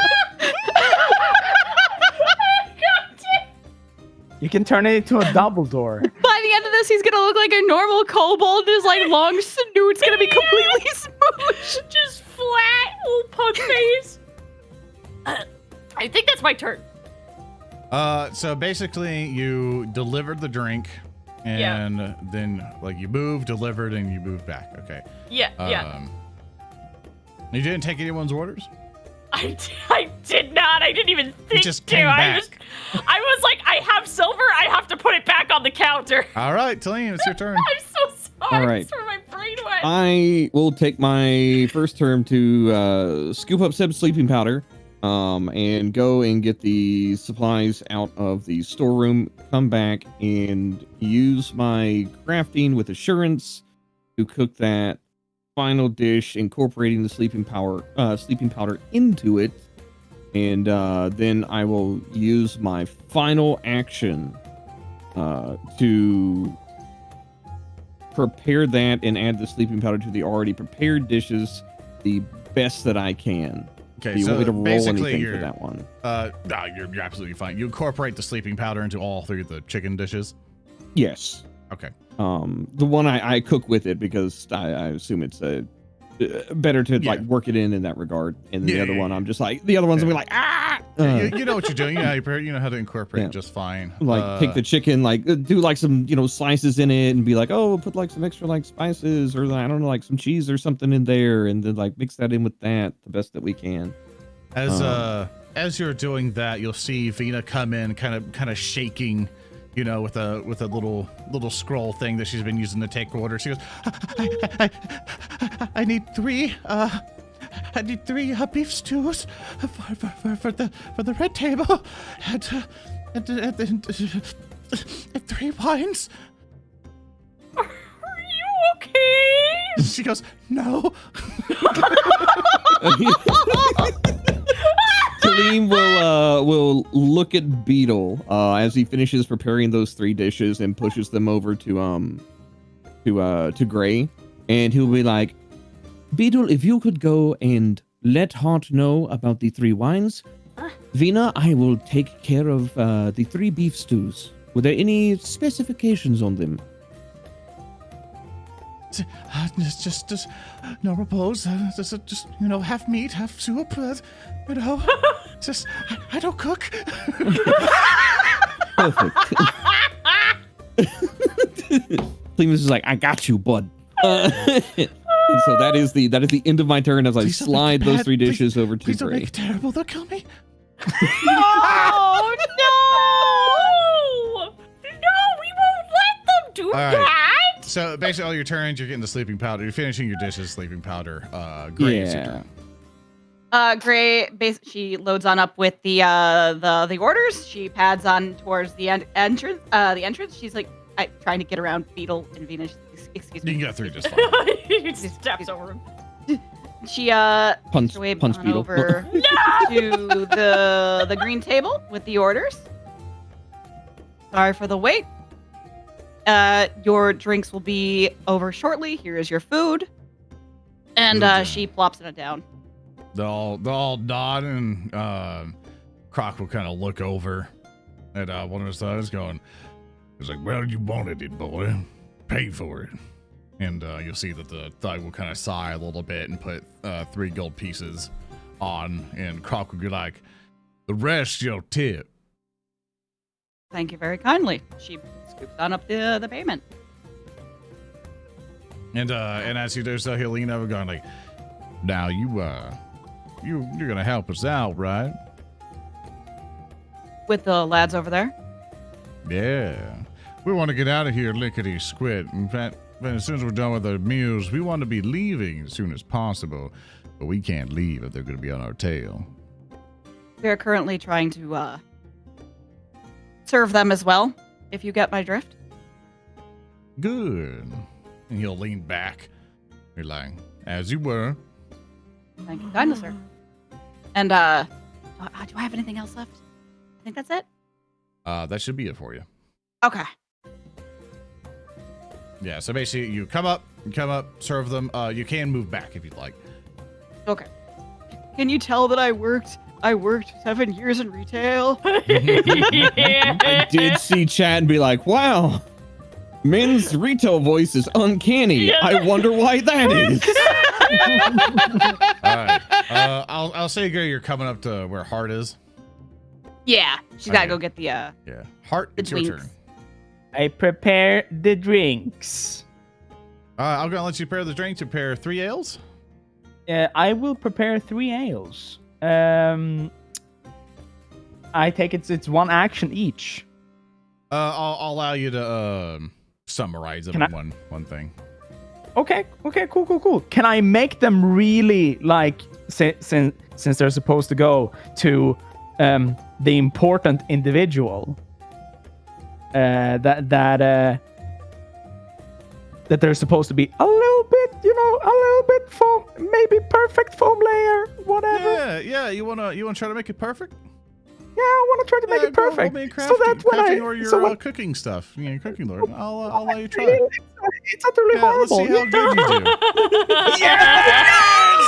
You can turn it into a double door. By the end of this, he's gonna look like a normal kobold. His long snoot's gonna be completely smooth. Just flat, little pug face. I think that's my turn. So basically, you delivered the drink, and then you moved, delivered, and you moved back. Okay. Yeah. You didn't take anyone's orders? I did not. I didn't even think just to. came back. I was like, I have silver. I have to put it back on the counter. All right, Tellem, it's your turn. I'm so sorry. All right. That's where my brain went. I will take my first turn to scoop up some sleeping powder, and go and get the supplies out of the storeroom, come back and use my crafting with assurance to cook that final dish, incorporating the sleeping powder into it. And then I will use my final action to prepare that and add the sleeping powder to the already prepared dishes the best that I can. Okay, Do you so want me to roll basically anything for that one? No, you're absolutely fine. You incorporate the sleeping powder into all three of the chicken dishes? Yes. Okay. The one I cook with it because I assume it's better to work it in that regard. And the other one, I'm just like, the other one's gonna be like, you know what you're doing. You know how to incorporate it just fine. Take the chicken, do some, slices in it and be like, oh, we'll put some extra spices or I don't know, some cheese or something in there. And then mix that in with that the best that we can. As you're doing that, you'll see Vina come in kind of shaking, with a little scroll thing that she's been using to take orders. She goes, I need three beef stews for the red table and 3 wines. Are you okay? She goes, no. Helene will look at Beetle as he finishes preparing those 3 dishes and pushes them over to Gray, and he'll be like, Beetle, if you could go and let Hart know about the 3 wines. Vina, I will take care of the 3 beef stews. Were there any specifications on them? Just normal pose. Just half meat, half soup. Just I don't cook. Perfect. Clemus is like, I got you, bud. And so that is the end of my turn as I Please don't slide make it those bad. 3 dishes over to Please don't Gray. make it terrible. They'll kill me. Oh no! No, we won't let them do All right. that. So basically, all your turns, you're getting the sleeping powder. You're finishing your dishes, sleeping powder. Gray is your turn. Gray, she loads on up with the orders. She pads on towards the entrance. The entrance. She's like trying to get around Beetle and Venus. Excuse me. You can get through just fine. He steps over him. She Punch away Beetle. over to the green table with the orders. Sorry for the wait. Your drinks will be over shortly. Here is your food. And she plops it down. They'll all nod, and Croc will kind of look over at one of his thighs, going, he's like, well, you wanted it, boy. Pay for it. And you'll see that the thug will kind of sigh a little bit and put 3 gold pieces on, and Croc will be like, the rest your tip. Thank you very kindly. She scoops on up the payment. And as he does so, he'll lean over, going like, now you're gonna help us out, right? With the lads over there. Yeah. We want to get out of here lickety squid. In fact, as soon as we're done with our meals, we want to be leaving as soon as possible. But we can't leave if they're going to be on our tail. We are currently trying to serve them as well, if you get my drift. Good. And he'll lean back. You're like, as you were. Thank you kindly, sir. And do I have anything else left? I think that's it. That should be it for you. Okay. Yeah, so basically you come up, serve them. You can move back if you'd like. Okay. Can you tell that I worked 7 years in retail? I did see Chad be like, wow, Min's retail voice is uncanny. I wonder why that is. All right. I'll say, Gary, you're coming up to where Hart is. Yeah. She's got to Okay. go get the Yeah. Hart, the it's your drinks. turn. I prepare the drinks. I'm going to let you prepare the drinks. Prepare 3 ales. I will prepare 3 ales. I take it's 1 action each. I'll allow you to summarize it Can in one thing. Okay, cool. Can I make them really like since they're supposed to go to the important individual that they're supposed to be a little bit foam, maybe perfect foam layer, whatever. Yeah. You wanna try to make it perfect? Yeah, I want to try to make it perfect. So that when crafting or your cooking stuff, your cooking lord. I'll let you try it. It's utterly Yeah, let's horrible. see how good you do. Yes!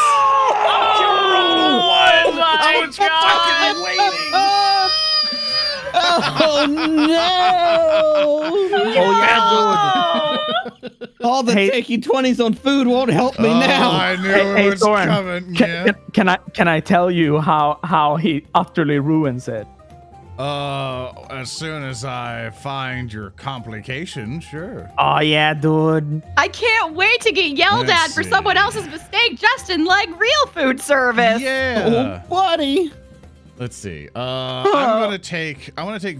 Oh my I was fucking waiting. Oh no! Oh yeah, All the Hey. taking 20s on food won't help me Oh, now. I knew Hey, it was Thorin, coming. Yeah. Can I tell you how he utterly ruins it? As soon as I find your complication, sure. Oh yeah, dude. I can't wait to get yelled Let's at for see. someone else's mistake just in like real food service. Yeah. Oh, buddy. Let's see. I'm gonna take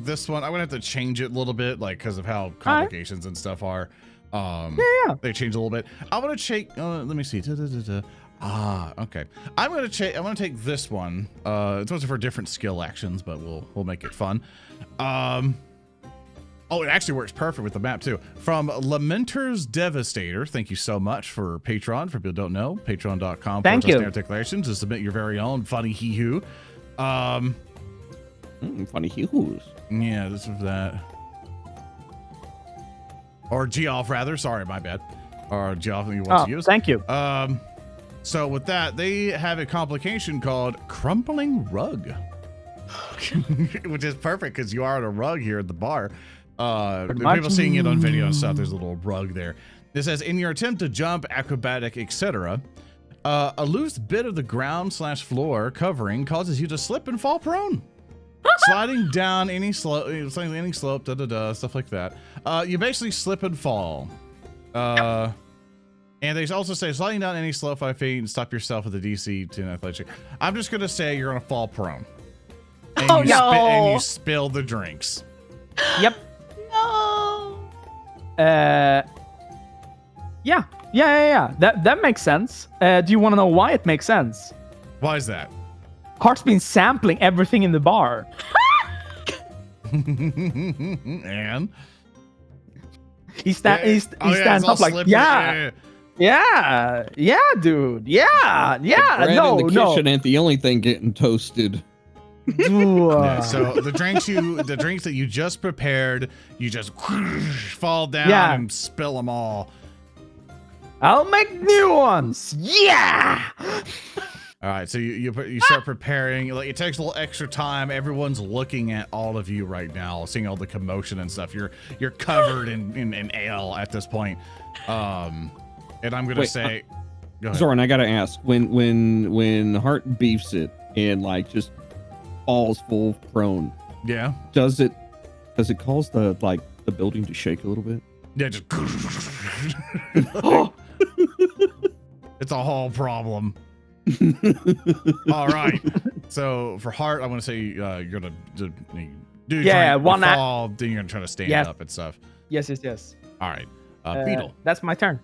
this one. I'm gonna have to change it a little bit, like because of how complications and stuff are. Yeah. They change a little bit. I'm gonna take. Let me see. Okay. I'm gonna take this one. It's also for different skill actions, but we'll make it fun. Oh, it actually works perfect with the map too. From Lamenter's Devastator. Thank you so much for Patreon. For people who don't know, patreon.com/articulations to submit your very own funny hee-hoo. Funny hues. Yeah, this is that. Or Geoff, rather. Sorry, my bad. Or Geoff, you want to use. Thank you. So with that, they have a complication called crumbling rug, which is perfect because you are on a rug here at the bar. People seeing it on video and stuff. There's a little rug there. It says, in your attempt to jump, acrobatic, etc., a loose bit of the ground/floor covering causes you to slip and fall prone. Sliding down any slope, stuff like that. You basically slip and fall. And they also say sliding down any slope 5 feet and stop yourself with a DC 10 athletic. I'm just gonna say you're gonna fall prone. And and you spill the drinks. Yep. No. Yeah. That makes sense. Do you want to know why it makes sense? Why is that? Hart's been sampling everything in the bar. And he stands up like, slippery. yeah, dude, yeah. Bread No, in the kitchen ain't the only thing getting toasted. Yeah, so the drinks that you just prepared, you just fall down and spill them all. I'll make new ones. Yeah. All right, so you start preparing. Like, it takes a little extra time. Everyone's looking at all of you right now, seeing all the commotion and stuff. You're covered in ale at this point. And I'm gonna say, go ahead. Zoran, I gotta ask, when Hart beefs it and like just falls full prone, Yeah. does it cause the building to shake a little bit? Yeah, just it's a whole problem. All right. So for Hart, I want to say you're gonna do one fall, then you're gonna try to stand up and stuff. Yes. All right. Beetle. That's my turn.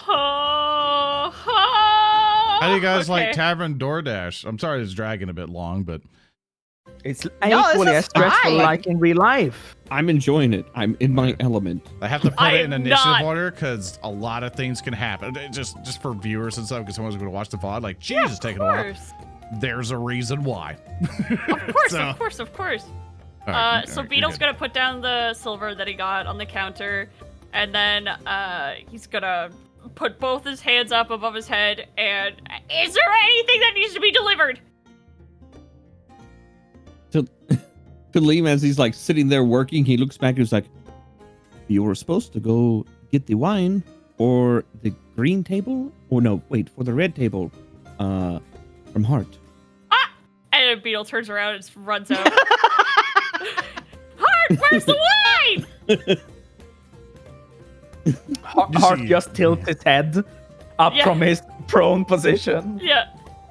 How do you guys like Tavern DoorDash? I'm sorry it's dragging a bit long, but It's equally as stressful like in real life. I'm enjoying it. I'm in my element. I have to put it in initiative order because a lot of things can happen. Just for viewers and stuff, because someone's going to watch the VOD. Like, geez, it's taking a while. There's a reason why. Of course. So Beetle's going to put down the silver that he got on the counter, and then he's going to put both his hands up above his head, and is there anything that needs to be delivered? To Liam, as he's like sitting there working, he looks back and he's like, you were supposed to go get the wine for the green table? Or no, wait, for the red table from Hart. Ah! And then Beetle turns around and runs out. Hart, where's the wine? Hart just tilts his head up from his prone position. Yeah.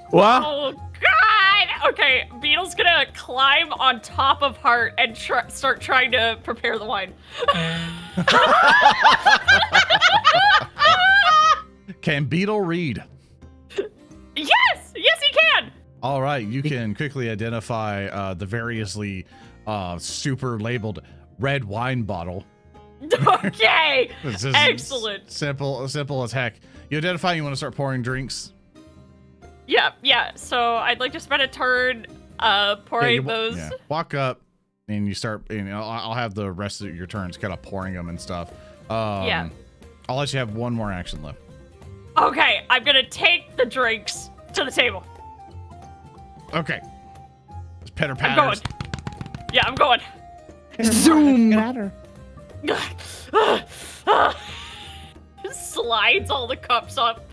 What? Oh, God! Okay, Beetle's gonna climb on top of Hart and start trying to prepare the wine. Can Beetle read? Yes, he can. All right, you can quickly identify the variously super labeled red wine bottle. Okay, This is excellent. Simple as heck. You identify. You want to start pouring drinks. Yeah. So I'd like to spend a turn pouring those. Yeah. Walk up and you start. And I'll have the rest of your turns kind of pouring them and stuff. Yeah. I'll let you have one more action left. Okay, I'm gonna take the drinks to the table. Okay. It's pitter I'm patters. going. Yeah, I'm going. Zoom. Slides all the cups up.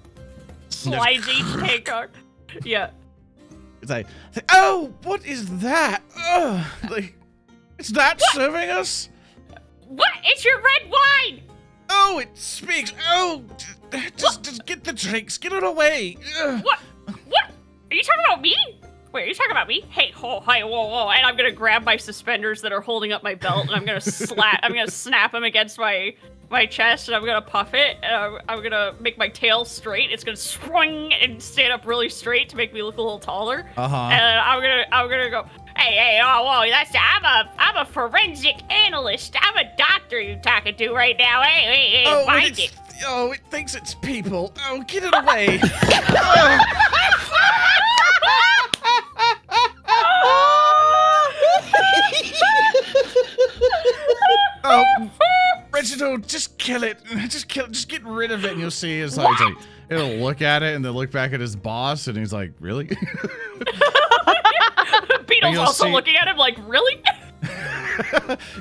Slides each takeout. Yeah. It's like, oh, what is that? Like, it's not serving us. What? It's your red wine. Oh, it speaks. Oh, just get the drinks. Get it away. What? Are you talking about me? Wait, are you talking about me? Hey, whoa. And I'm gonna grab my suspenders that are holding up my belt, and I'm gonna snap them against my chest, and I'm gonna puff it, and I'm gonna make my tail straight. It's gonna swing and stand up really straight to make me look a little taller. And I'm gonna go, hey, whoa, I'm a forensic analyst. I'm a doctor you talking to right now. Hey, find it. Oh, it thinks it's people. Oh, get it away. kill it. Just get rid of it, and you'll see. It's like it'll look at it and then look back at his boss, and he's like, "Really?" Beetle's also looking at him like, "Really?"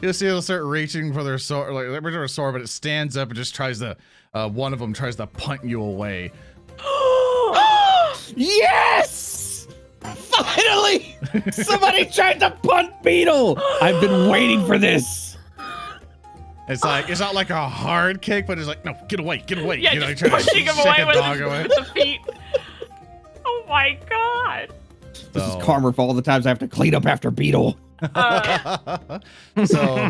You'll see it'll start reaching for their sword, but it stands up and just tries to. One of them tries to punt you away. Yes! Finally! Somebody tried to punt Beetle! I've been waiting for this. It's not like a hard kick, but it's like, no, get away. Yeah, you know, just pushing him away with away. the feet. Oh my god. This is karma for all the times I have to clean up after Beetle. So,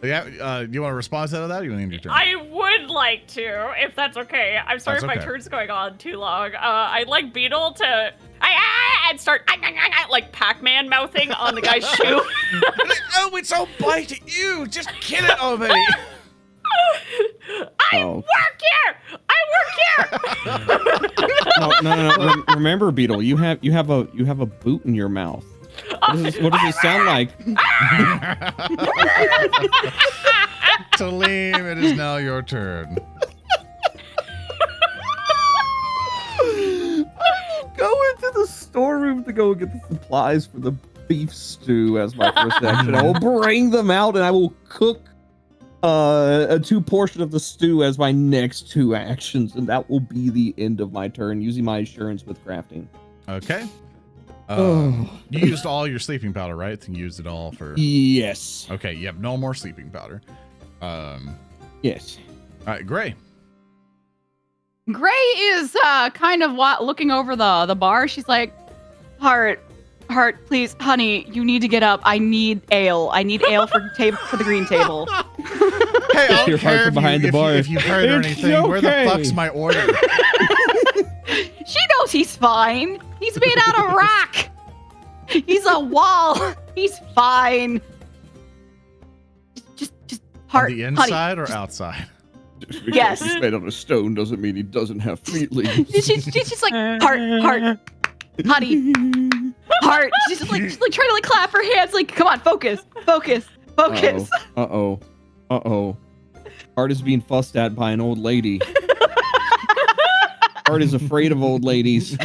yeah, you want to respond to that? Or you want to end your turn? I would like to, if that's okay. I'm sorry That's if my okay. turn's going on too long. I'd like Beetle to and start like Pac-Man mouthing on the guy's shoe. Oh, it's all bite you. Just kill it already. I work here. No. Remember, Beetle, you have a boot in your mouth. What does it sound like? Tellem, it is now your turn. Go into the storeroom to go get the supplies for the beef stew as my first action. I will bring them out and I will cook a 2 portion of the stew as my next 2 actions, and that will be the end of my turn using my assurance with crafting. Okay. You used all your sleeping powder, right? You used it all for. Yes. Okay, you have no more sleeping powder. Yes. All right, Gray. Gray is kind of looking over the bar. She's like, Heart, please, honey, you need to get up. I need ale. I need ale for the green table. Hey, I don't Your heart care from behind the bar. if you heard or anything. Okay. Where the fuck's my order? She knows he's fine. He's made out of rock. He's a wall. He's fine. Just heart. On the inside honey, or outside? Just because Yes. he's made out of stone doesn't mean he doesn't have feelings. She's just like heart, honey, heart. She's just like trying to like clap her hands. Like, come on, focus. Uh-oh. Heart is being fussed at by an old lady. Heart is afraid of old ladies.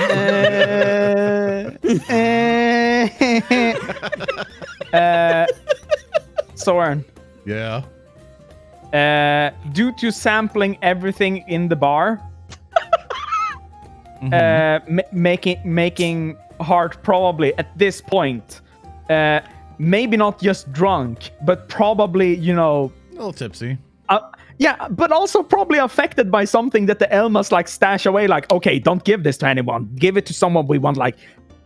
Soren. Yeah. Due to sampling everything in the bar, making Hart probably at this point, maybe not just drunk, but probably, A little tipsy. yeah, but also probably affected by something that the Elmas like stash away. Like, okay, don't give this to anyone. Give it to someone we want like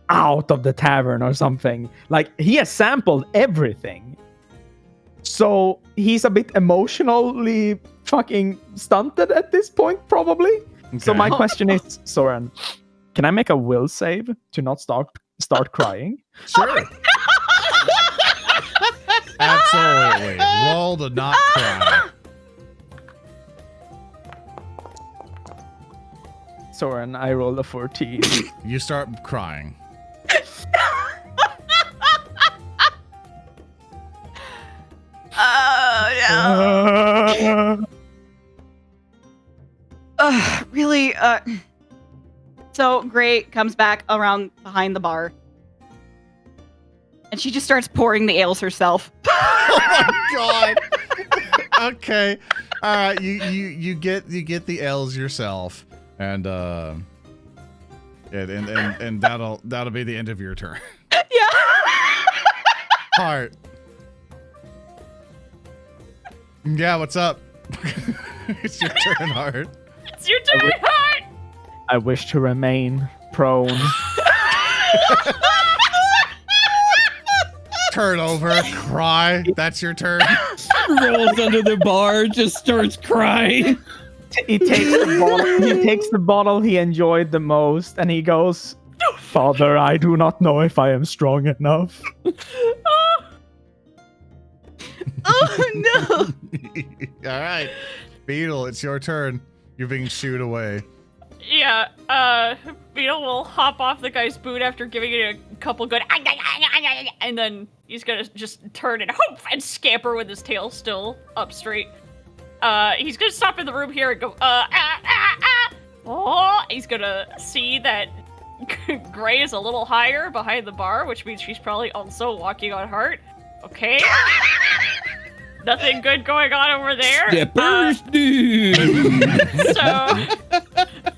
out of the tavern or something. Like, he has sampled everything. So he's a bit emotionally fucking stunted at this point, probably. Okay. So my question is, Soren, can I make a will save to not start crying? Sure. Absolutely. Roll to not cry. Soren, I rolled a 14. You start crying. Oh no. Really? So Gray comes back around behind the bar, and she just starts pouring the ales herself. Oh my god. Okay. All right. You get the L's yourself, and that'll be the end of your turn. Yeah. Heart. Yeah. What's up? It's your turn, Heart. It's your turn, Heart. I wish to remain prone. Turn over, cry. That's your turn. Rolls under the bar, just starts crying. He takes the bottle he enjoyed the most, and he goes, "Father, I do not know if I am strong enough." Oh no. All right, Beetle, it's your turn. You're being shooed away. Yeah, Beetle will hop off the guy's boot after giving it a couple good, and then he's gonna just turn and scamper with his tail still up straight. he's gonna stop in the room here and go, Oh, he's gonna see that Gray is a little higher behind the bar, which means she's probably also walking on Heart. Okay. Nothing good going on over there. Steppers, dude. So,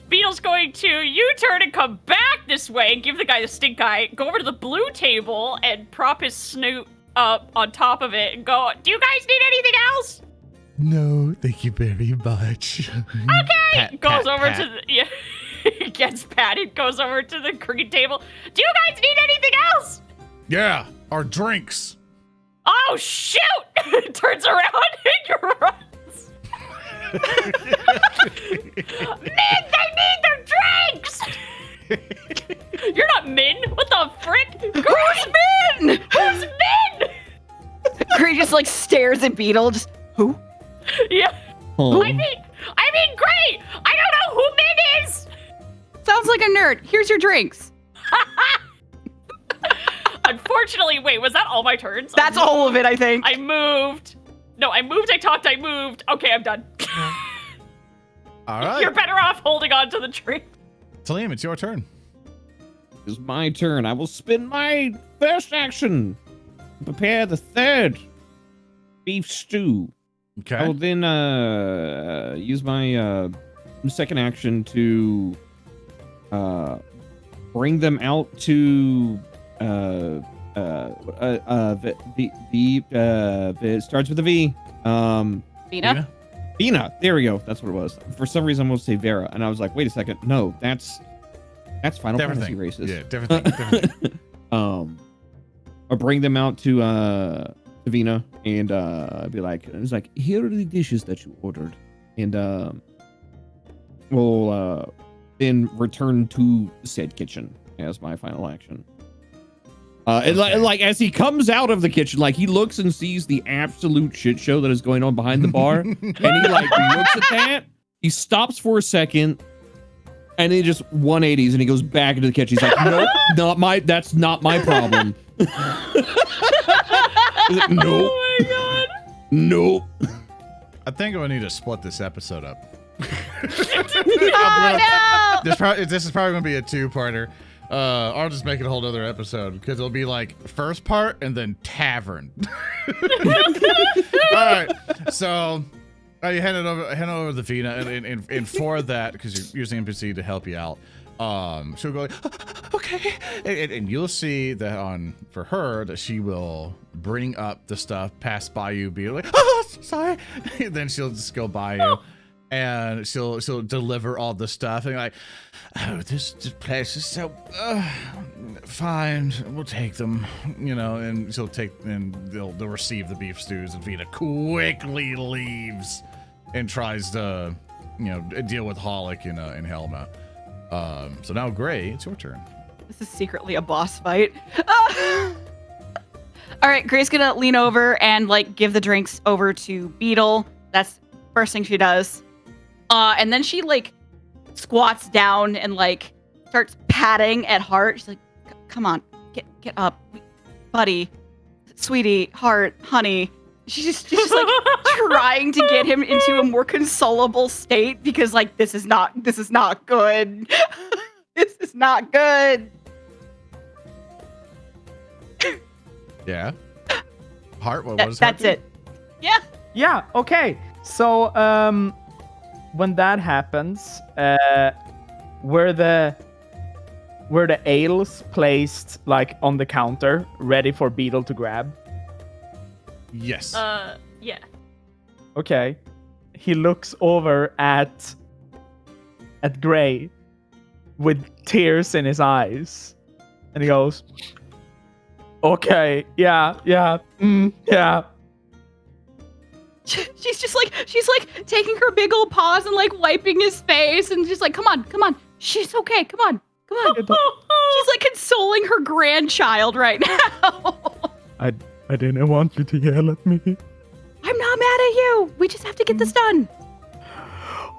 Beetle's going to U-turn and come back this way and give the guy the stink eye, go over to the blue table and prop his snoot up on top of it and go, do you guys need anything else? No, thank you very much. Okay! Goes over to the... Yeah. Gets patted, goes over to the green table. Do you guys need anything else? Yeah, our drinks. Oh, shoot! Turns around and runs. Min, they need their drinks! You're not Min. What the frick? Who's Min? Who's Min? Gray just like stares at Beetle. Just who? Yeah. Oh. I mean, Gray. I don't know who Min is. Sounds like a nerd. Here's your drinks. Unfortunately, wait, was that all my turns? That's all of it, I think. I moved. No, I moved, I talked, I moved. Okay, I'm done. All right. You're better off holding on to the drink. Tellem, it's your turn. It's my turn. I will spend my first action. Prepare the third beef stew. Okay. I will then use my second action to bring them out to it starts with a V. Vina? Vina. There we go. That's what it was. For some reason, I'm going to say Vera, and I was like, wait a second. No, that's Final Different Fantasy thing. races. Yeah, different thing. I'll bring them out to Vina and be like, it's like, here are the dishes that you ordered, and we'll then return to said kitchen as my final action. And like as he comes out of the kitchen, like he looks and sees the absolute shit show that is going on behind the bar, and he like looks at that. He stops for a second, and he just 180s, and he goes back into the kitchen. He's like, nope, that's not my problem. Nope. Oh my god. Nope. I think I'm gonna need to split this episode up. Oh, no! This is probably gonna be a two-parter. I'll just make it a whole other episode because it'll be like first part and then Tavern. All right, so you hand it over to Vina, and for that, because you're using NPC to help you out, she'll go like, okay, and you'll see that for her that she will bring up the stuff, pass by you, be like, oh, sorry, then she'll just go by you. And she'll deliver all the stuff and like, oh, this place is so fine. We'll take them, and she'll take and they'll receive the beef stews. And Vina quickly leaves and tries to, deal with Holic and Helma. So now Gray, it's your turn. This is secretly a boss fight. All right, Gray's gonna lean over and like give the drinks over to Beetle. That's first thing she does. And then she like squats down and like starts patting at Heart. She's like, "Come on, get up, buddy, sweetie, Heart, honey." She's just like trying to get him into a more consolable state because like this is not good. This is not good. Yeah. Heart, what was that's it. Yeah. Yeah, okay. So, when that happens, were the ales placed like on the counter, ready for Beetle to grab? Yes. Yeah. Okay. He looks over at Gray with tears in his eyes, and he goes, "Okay, yeah. She's like taking her big old paws and like wiping his face and just like, come on. She's okay. Come on. She's like consoling her grandchild right now. I didn't want you to yell at me. I'm not mad at you. We just have to get this done.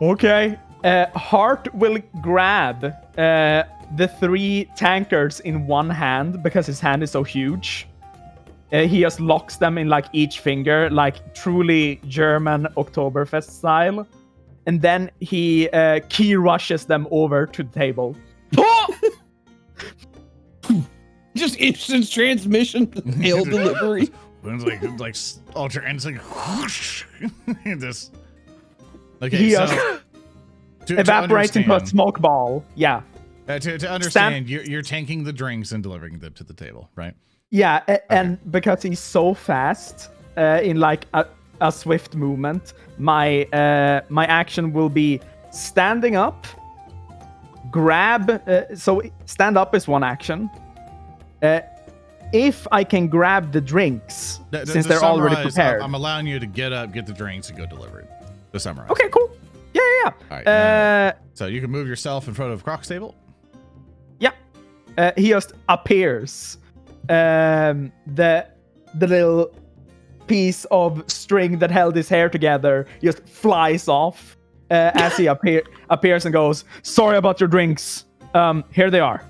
Okay. Hart will grab the 3 tankards in one hand because his hand is so huge. he just locks them in like each finger, like truly German Oktoberfest style. And then he key rushes them over to the table. Just instant transmission, mail delivery. It's like ultra, and it's like whoosh. This. Okay, He so evaporates into a smoke ball. Yeah. To understand, you're tanking the drinks and delivering them to the table, right? Yeah, and because he's so fast in like a swift movement, my action will be standing up, grab. So stand up is one action. If I can grab the drinks, since they're already prepared. I'm allowing you to get up, get the drinks, and go deliver it. To summarize. Okay, cool. Yeah. All right, so you can move yourself in front of Croc's table. Yeah. He just appears. The little piece of string that held his hair together just flies off as he appears and goes, "Sorry about your drinks. Here they are."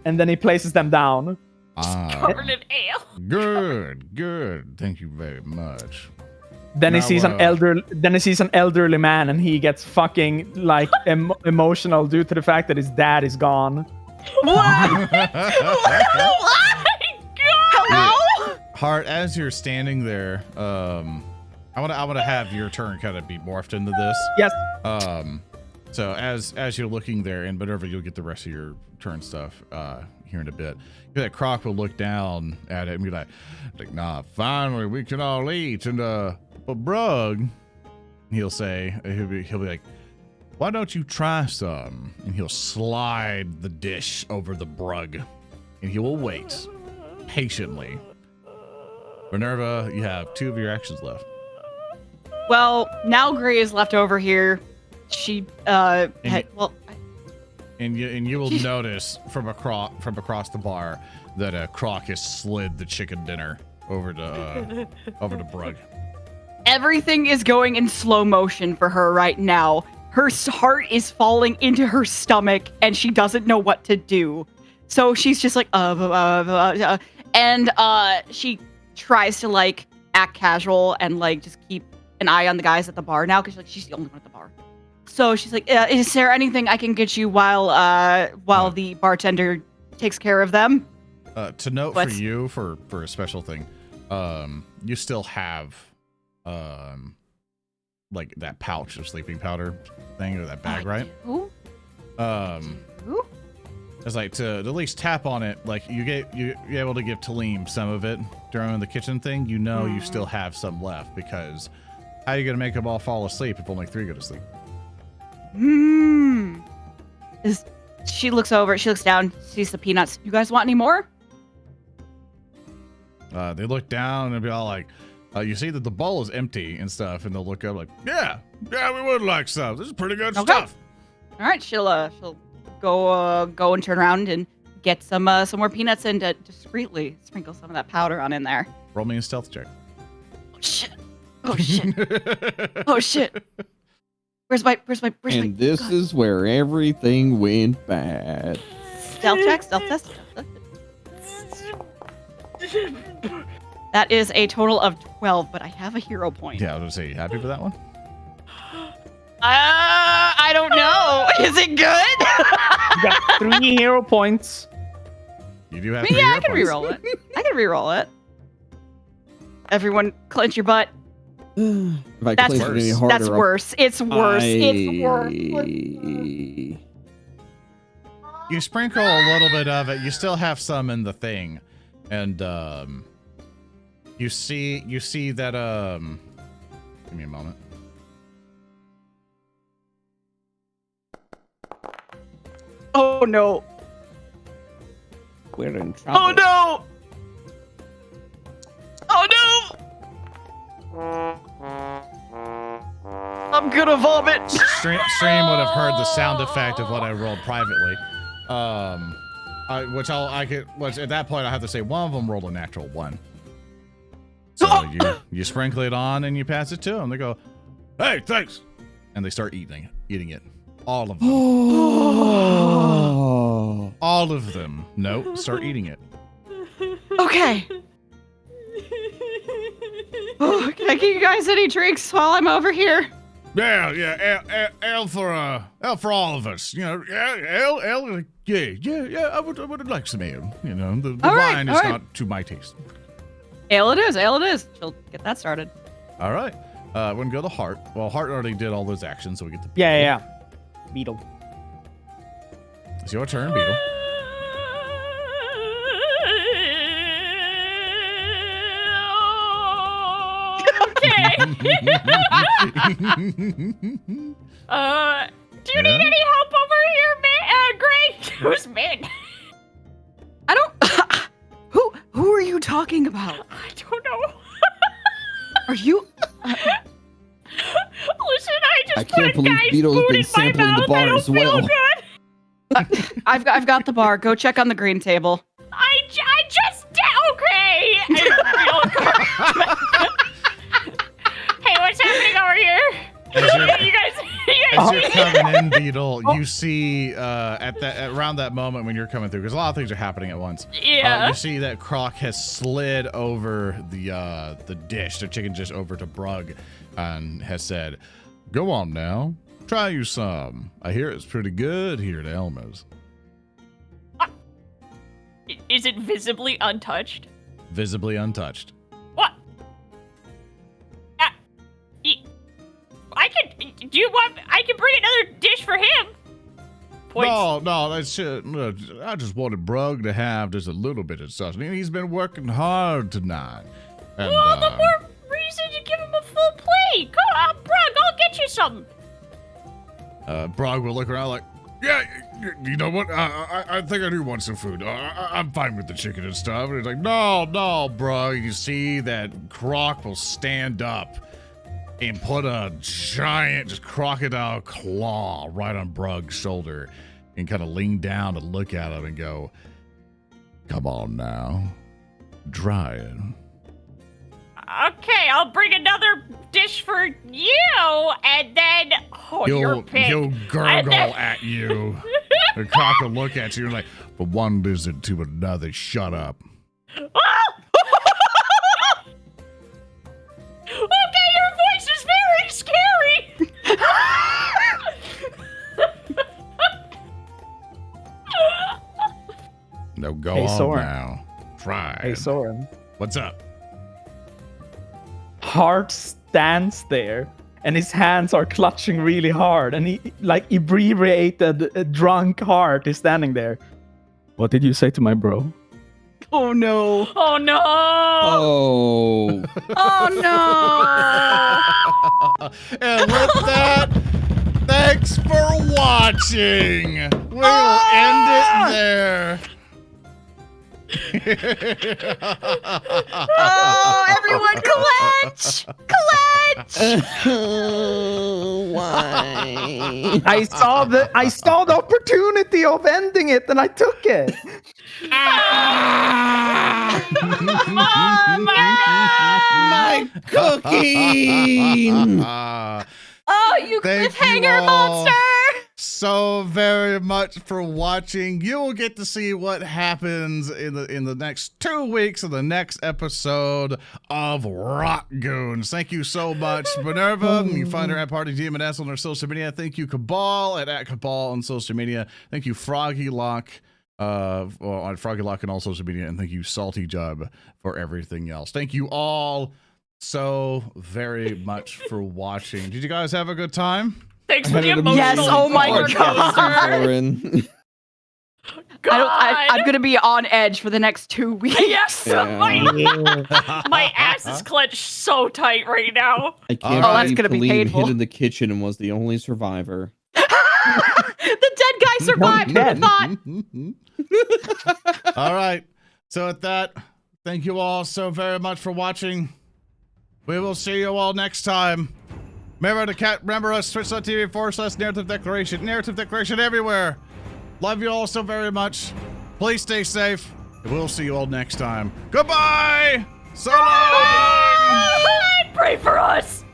And then he places them down. Covered in ale. Good. Thank you very much. Then he sees an elderly man, and he gets fucking like emotional due to the fact that his dad is gone. What? Hello? Hart, as you're standing there, I want to have your turn kind of be morphed into this. Yes. So as you're looking there, and whatever, you'll get the rest of your turn stuff here in a bit. That Croc will look down at it and be like, "Nah, finally we can all eat." And but Brug, he'll say, he'll be like, "Why don't you try some?" And he'll slide the dish over the Brug, and he will wait patiently. Minerva, you have 2 of your actions left. Well, now Gray is left over here. She and you will notice from across the bar that Croc has slid the chicken dinner over to Brug. Everything is going in slow motion for her right now. Her heart is falling into her stomach, and she doesn't know what to do. So she's just like, and she tries to like act casual and like just keep an eye on the guys at the bar now, because like she's the only one at the bar. So she's like, "Is there anything I can get you while the bartender takes care of them?" To note for you, for a special thing, you still have like that pouch of sleeping powder thing, or that bag, right? Who? It's like to at least tap on it. Like you're able to give Tellem some of it during the kitchen thing. You know you still have some left, because how are you gonna make them all fall asleep if only 3 go to sleep? She looks over, she looks down, sees the peanuts. "You guys want any more?" They look down and be all like, you see that the bowl is empty and stuff, and they'll look up like, yeah, we would like some. This is pretty good stuff. All right, she'll go and turn around and get some more peanuts and discreetly sprinkle some of that powder on in there. Roll me a stealth check. Oh shit! Oh shit! Where's my? And this is where everything went bad. Stealth check, stealth test. That is a total of 12, but I have a hero point. Yeah, I was gonna say, you happy with that one? I don't know. Is it good? You got 3 hero points. You do have 3 hero I can points. reroll it. I can reroll it. Everyone, clench your butt. If I place it any harder, That's worse. It's worse. It's worse. You sprinkle a little bit of it. You still have some in the thing, and you see that give me a moment. Oh no. We're in trouble. Oh no. Oh no. I'm gonna vomit. Stream would have heard the sound effect of what I rolled privately. Which at that point I have to say one of them rolled a natural 1. So you sprinkle it on and you pass it to them. They go, "Hey, thanks," and they start eating it. All of them. Oh. All of them. No, start eating it. Okay. Can I get you guys any drinks while I'm over here? Yeah, ale for all of us. You know, ale. Yeah. I would like some ale. You know, the wine is not to my taste. Ale it is. She'll get that started. All right. We're gonna go to Heart. Well, Heart already did all those actions, so we get the Yeah. Beetle. It's your turn, Beetle. Okay. Do you need any help over here, Gray? Who's Min? I don't. Who are you talking about? I don't know. Are you? Listen, I can't put a believe guy's Beetle has food been in my sampling the mouth. bar I don't as feel well. good. I've got the bar. Go check on the green table. I just okay. I feel good. Hey, what's happening over here? You guys As you're coming in, Beetle, you see around that moment when you're coming through, because a lot of things are happening at once. Yeah. You see that Croc has slid over the dish, the chicken dish, over to Brug, and has said, "Go on now, try you some. I hear it's pretty good here at Elma's." Is it visibly untouched? Visibly untouched. What? Do you want? I can bring another dish for him. Points. No, that's no, I just wanted Brug to have just a little bit of sauce. He's been working hard tonight. And, Well, the more reason to give him a full plate. Come on, Brug, I'll get you something. Brog will look around like, yeah, you know what? I think I do want some food. I'm fine with the chicken and stuff. And he's like, no, Brog. You see that Croc will stand up and put a giant, just crocodile claw right on Brug's shoulder and kind of lean down to look at him and go, "Come on now, try it." Okay, I'll bring another dish for you, and then you're pig. He'll gurgle at you. The Croc will look at you and like, "From one visit to another, shut up." Okay, your voice is very scary. No, go Hey, on Soren. now. Try. Hey, it. Soren. What's up? Hart stands there, and his hands are clutching really hard, and he, like inebriated, drunk Hart is standing there. What did you say to my bro? Oh no! Oh no! Oh. Oh no! And with that, thanks for watching. We'll end it there. Oh, everyone, clutch! Why? I saw the opportunity of ending it, and I took it. My cooking! Oh, you Thank cliffhanger you all monster! so very much for watching. You will get to see what happens in the next 2 weeks of the next episode of Rotgoons. Thank you so much, Minerva. You can find her at PartyDMS on her social media. Thank you, Cabal at Cabal on social media. Thank you, Froggy Lock. On Froggy Lock and all social media, and thank you, SaltyJub, for everything else. Thank you all so very much for watching. Did you guys have a good time? Thanks for the emotional. Yes, oh my roller God. coaster. I'm gonna be on edge for the next 2 weeks. Yes, Yeah. my ass is clenched so tight right now. I can't Oh, that's believe gonna be Khalid painful. hid in the kitchen and was the only survivor. The dead guy survived. I thought. All right. So with that, thank you all so very much for watching. We will see you all next time. Remember us, twitch.tv/narrative declaration. Narrative declaration everywhere. Love you all so very much. Please stay safe. We'll see you all next time. Goodbye. So long. Pray for us.